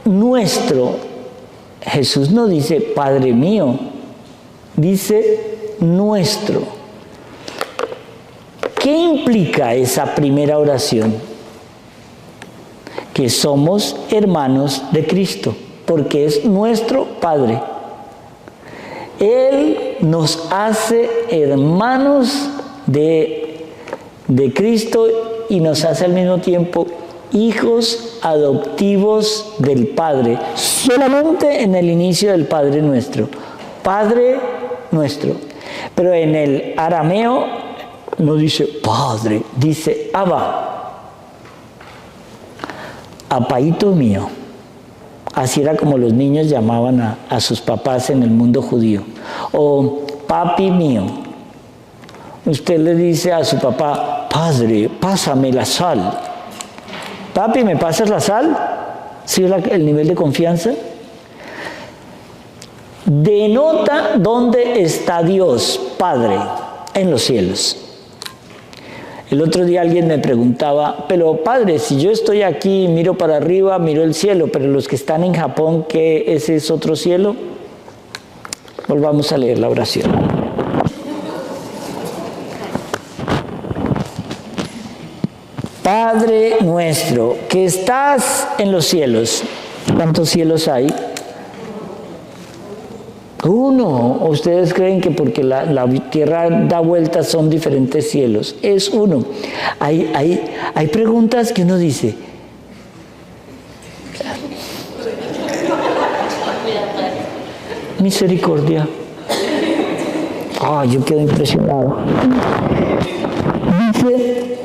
Nuestro, Jesús no dice Padre mío, dice nuestro. ¿Qué implica esa primera oración? Que somos hermanos de Cristo, porque es nuestro Padre. Él nos hace hermanos de Cristo y nos hace al mismo tiempo hijos adoptivos del Padre, solamente en el inicio del Padre Nuestro. Padre Nuestro. Pero en el arameo no dice Padre, dice Abba. Apaíto mío. Así era como los niños llamaban a sus papás en el mundo judío. O papi mío. Usted le dice a su papá, Padre, pásame la sal. Papi, ¿me pasas la sal? ¿Sí el nivel de confianza? Denota dónde está Dios, Padre, en los cielos. El otro día alguien me preguntaba, pero Padre, si yo estoy aquí, miro para arriba, miro el cielo, pero los que están en Japón, ¿qué ese es otro cielo? Volvamos a leer la oración. Padre nuestro, que estás en los cielos. ¿Cuántos cielos hay? Uno. ¿Ustedes creen que porque la tierra da vueltas son diferentes cielos? Es uno. Hay preguntas que uno dice. Misericordia. Yo quedo impresionado. Dice,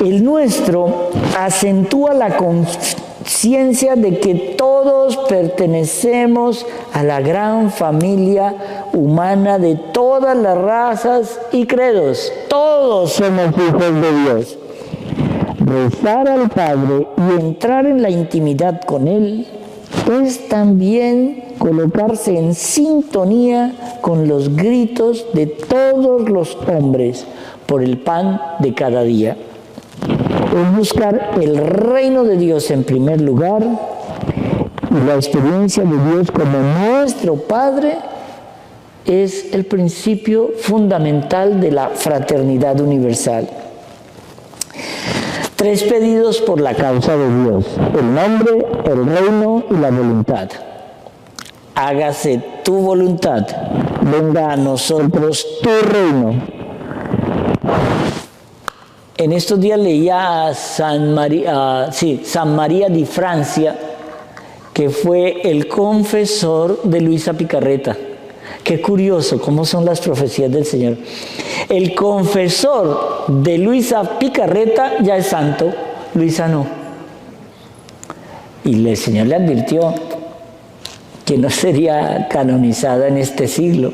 el nuestro acentúa la conciencia de que todos pertenecemos a la gran familia humana de todas las razas y credos. Todos somos hijos de Dios. Rezar al Padre y entrar en la intimidad con Él es también colocarse en sintonía con los gritos de todos los hombres por el pan de cada día. Es buscar el reino de Dios en primer lugar y la experiencia de Dios como nuestro Padre es el principio fundamental de la fraternidad universal. 3 pedidos por la causa de Dios: el nombre, el reino y la voluntad. Hágase tu voluntad, venga a nosotros tu reino. En estos días leía a San María di Francia, que fue el confesor de Luisa Picarreta. Qué curioso cómo son las profecías del Señor. El confesor de Luisa Picarreta ya es santo, Luisa no. Y el Señor le advirtió que no sería canonizada en este siglo.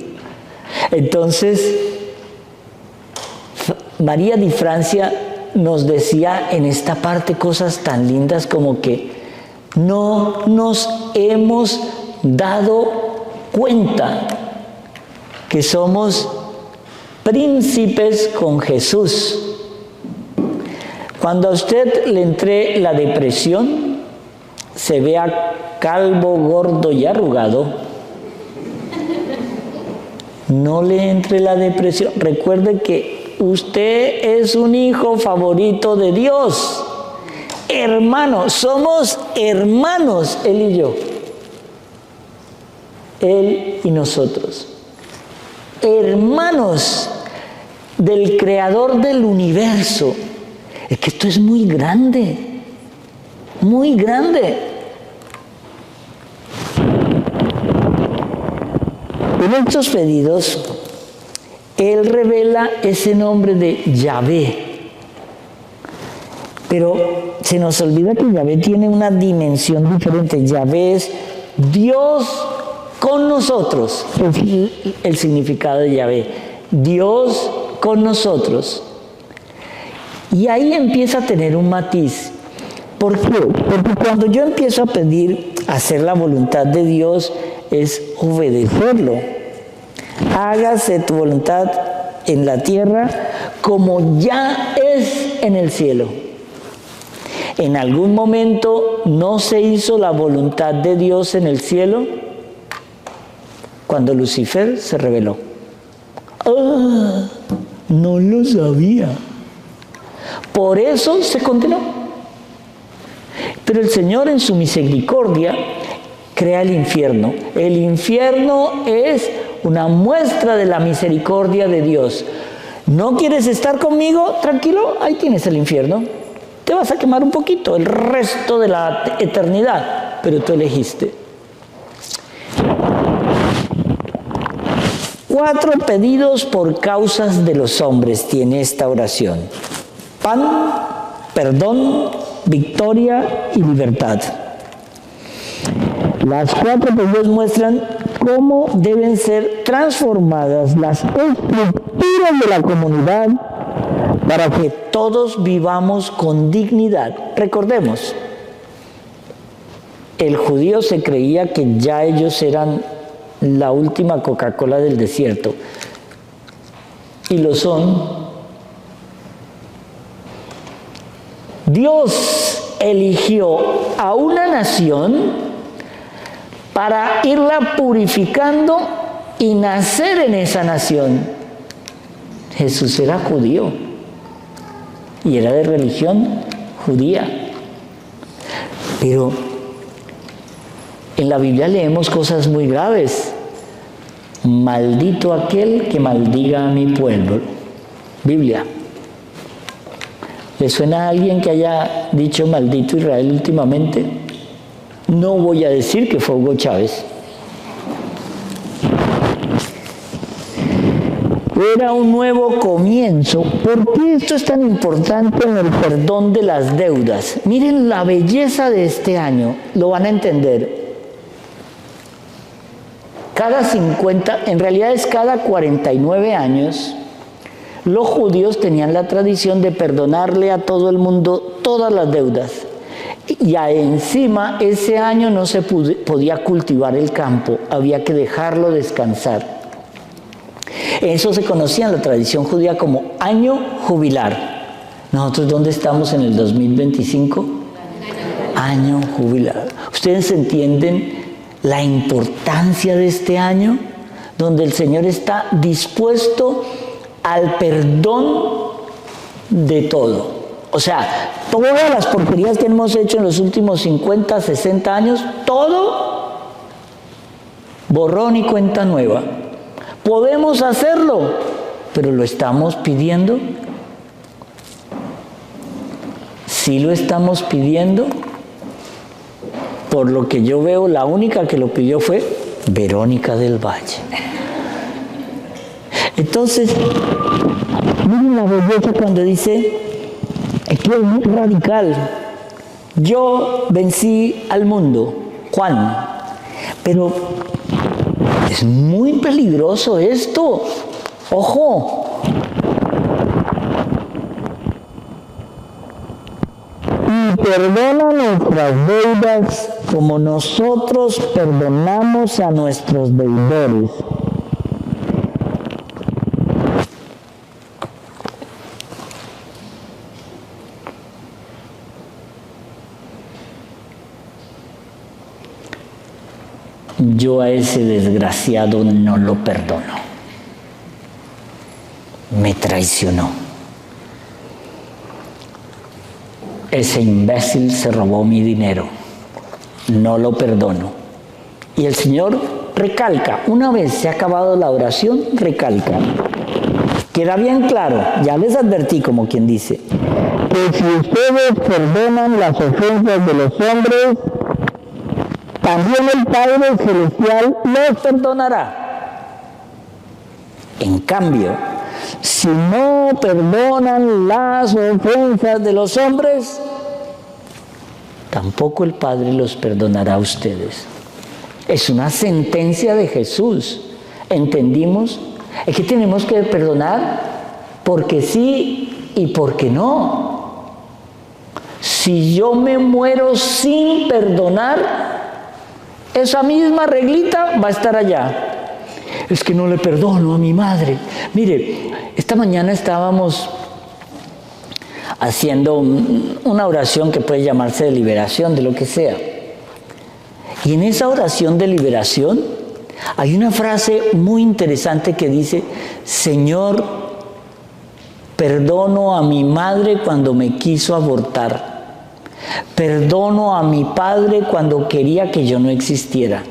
Entonces, María di Francia nos decía en esta parte cosas tan lindas como que no nos hemos dado cuenta que somos príncipes con Jesús. Cuando a usted le entre la depresión, se vea calvo, gordo y arrugado, no le entre la depresión. Recuerde que usted es un hijo favorito de Dios. Hermano, somos hermanos, él y yo. Él y nosotros. Hermanos del Creador del universo. Es que esto es muy grande, muy grande. En estos pedidos, Él revela ese nombre de Yahvé. Pero se nos olvida que Yahvé tiene una dimensión diferente. Yahvé es Dios con nosotros, es el significado de Yahvé. Dios con nosotros. Y ahí empieza a tener un matiz. ¿Por qué? Porque cuando yo empiezo a pedir hacer la voluntad de Dios, es obedecerlo. Hágase tu voluntad en la tierra como ya es en el cielo. En algún momento no se hizo la voluntad de Dios en el cielo cuando Lucifer se rebeló. ¡Ah! No lo sabía. Por eso se condenó. Pero el Señor en su misericordia crea el infierno. El infierno es una muestra de la misericordia de Dios. ¿No quieres estar conmigo? Tranquilo, ahí tienes el infierno. Te vas a quemar un poquito, el resto de la eternidad, pero tú elegiste. 4 pedidos por causas de los hombres tiene esta oración: pan, perdón, victoria y libertad. Las 4 pedidos muestran cómo deben ser transformadas las estructuras de la comunidad para que todos vivamos con dignidad. Recordemos, el judío se creía que ya ellos eran la última Coca-Cola del desierto, y lo son. Dios eligió a una nación para irla purificando y nacer en esa nación. Jesús era judío y era de religión judía. Pero en la Biblia leemos cosas muy graves. Maldito aquel que maldiga a mi pueblo. Biblia. ¿Le suena a alguien que haya dicho maldito Israel últimamente? No voy a decir que fue Hugo Chávez. Era un nuevo comienzo. ¿Por qué esto es tan importante en el perdón de las deudas? Miren la belleza de este año, lo van a entender. Cada 50, en realidad es cada 49 años, los judíos tenían la tradición de perdonarle a todo el mundo todas las deudas. Y encima ese año no se podía cultivar el campo, había que dejarlo descansar. Eso se conocía en la tradición judía como año jubilar. ¿Nosotros dónde estamos en el 2025? Año jubilar. ¿Ustedes entienden la importancia de este año? Donde el Señor está dispuesto al perdón de todo. O sea, todas las porquerías que hemos hecho en los últimos 50, 60 años, todo borrón y cuenta nueva. Podemos hacerlo, pero ¿lo estamos pidiendo? ¿Sí lo estamos pidiendo? Por lo que yo veo, la única que lo pidió fue Verónica del Valle. Entonces, miren la belleza cuando dice, esto es muy radical, yo vencí al mundo, Juan, pero es muy peligroso esto, ojo. Y perdona nuestras deudas como nosotros perdonamos a nuestros deudores. Yo a ese desgraciado no lo perdono. Me traicionó. Ese imbécil se robó mi dinero. No lo perdono. Y el Señor recalca, una vez se ha acabado la oración, recalca. Queda bien claro, ya les advertí como quien dice, que si ustedes perdonan las ofensas de los hombres, también el Padre Celestial los perdonará. En cambio, si no perdonan las ofensas de los hombres, tampoco el Padre los perdonará a ustedes. Es una sentencia de Jesús. ¿Entendimos? Es que tenemos que perdonar porque sí y porque no. Si yo me muero sin perdonar, esa misma reglita va a estar allá. Es que no le perdono a mi madre. Mire, esta mañana estábamos haciendo una oración que puede llamarse de liberación, de lo que sea. Y en esa oración de liberación hay una frase muy interesante que dice, Señor, perdono a mi madre cuando me quiso abortar. Perdono a mi padre cuando quería que yo no existiera.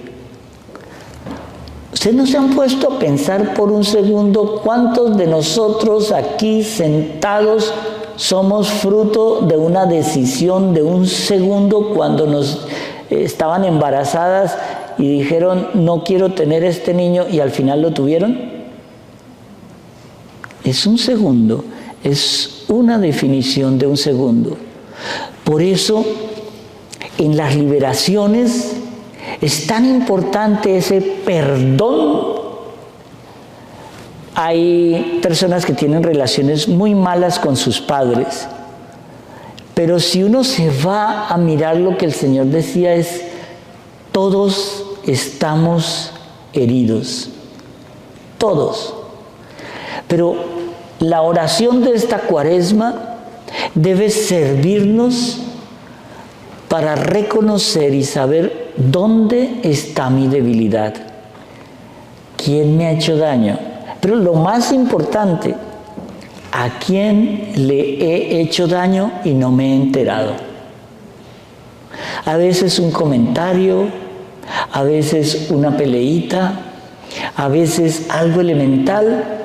¿Ustedes no se han puesto a pensar por un segundo cuántos de nosotros aquí sentados somos fruto de una decisión de un segundo cuando nos estaban embarazadas y dijeron no quiero tener este niño y al final lo tuvieron? Es un segundo, es una definición de un segundo. Por eso, en las liberaciones es tan importante ese perdón. Hay personas que tienen relaciones muy malas con sus padres, pero si uno se va a mirar lo que el Señor decía es, todos estamos heridos, todos. Pero la oración de esta Cuaresma debe servirnos para reconocer y saber dónde está mi debilidad, quién me ha hecho daño, pero lo más importante, a quién le he hecho daño y no me he enterado. A veces un comentario, a veces una peleita, a veces algo elemental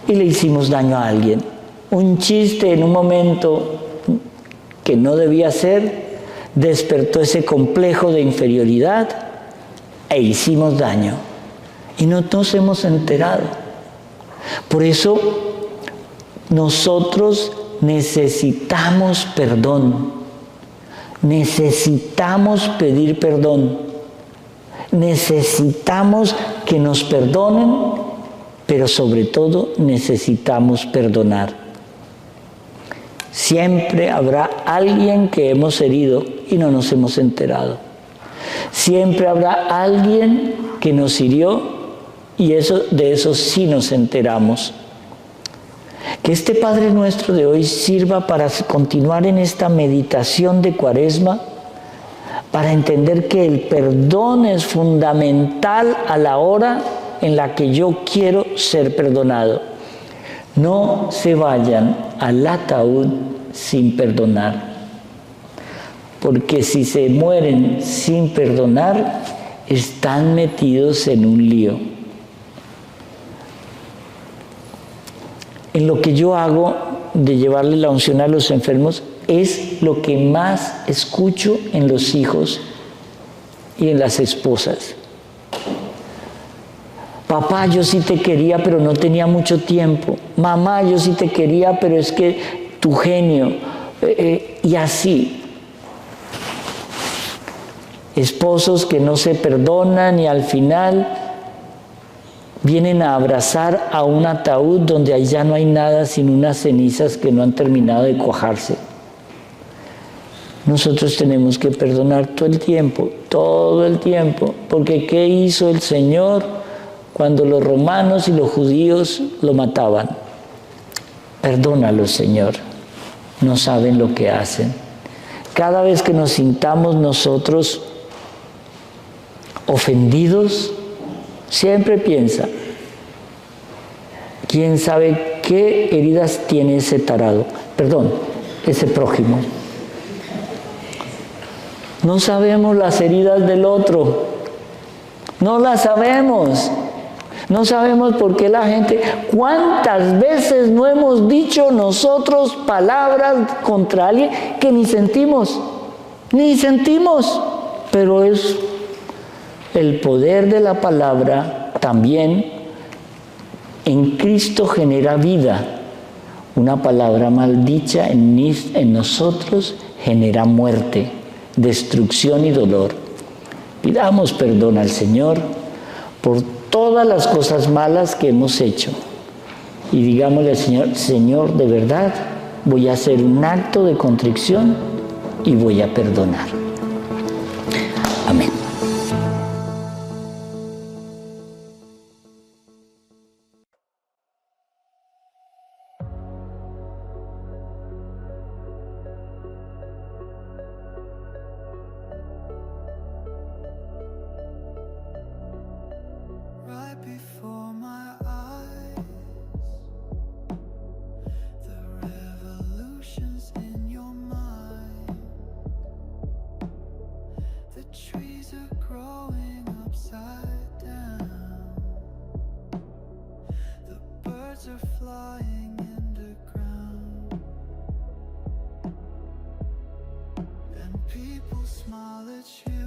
y le hicimos daño a alguien. Un chiste en un momento que no debía ser, despertó ese complejo de inferioridad e hicimos daño. Y no nos hemos enterado. Por eso nosotros necesitamos perdón. Necesitamos pedir perdón. Necesitamos que nos perdonen, pero sobre todo necesitamos perdonar. Siempre habrá alguien que hemos herido y no nos hemos enterado. Siempre habrá alguien que nos hirió y de eso sí nos enteramos. Que este Padre Nuestro de hoy sirva para continuar en esta meditación de Cuaresma, para entender que el perdón es fundamental a la hora en la que yo quiero ser perdonado. No se vayan al ataúd sin perdonar, porque si se mueren sin perdonar, están metidos en un lío. En lo que yo hago de llevarle la unción a los enfermos es lo que más escucho en los hijos y en las esposas. Papá, yo sí te quería, pero no tenía mucho tiempo. Mamá, yo sí te quería, pero es que tu genio. Y así. Esposos que no se perdonan y al final vienen a abrazar a un ataúd donde ahí ya no hay nada sino unas cenizas que no han terminado de cuajarse. Nosotros tenemos que perdonar todo el tiempo, porque ¿qué hizo el Señor cuando los romanos y los judíos lo mataban? Perdónalos, Señor, no saben lo que hacen. Cada vez que nos sintamos nosotros ofendidos, siempre piensa, ¿quién sabe qué heridas tiene ese tarado? Perdón, ese prójimo. No sabemos las heridas del otro. No las sabemos. No sabemos por qué la gente... ¿Cuántas veces no hemos dicho nosotros palabras contra alguien que ni sentimos? Ni sentimos. Pero es el poder de la palabra también en Cristo genera vida. Una palabra maldicha en nosotros genera muerte, destrucción y dolor. Pidamos perdón al Señor por todas las cosas malas que hemos hecho. Y digámosle al Señor, Señor, de verdad, voy a hacer un acto de contrición y voy a perdonar. Amén. Before my eyes, the revolutions in your mind. The trees are growing upside down. The birds are flying underground. And people smile at you.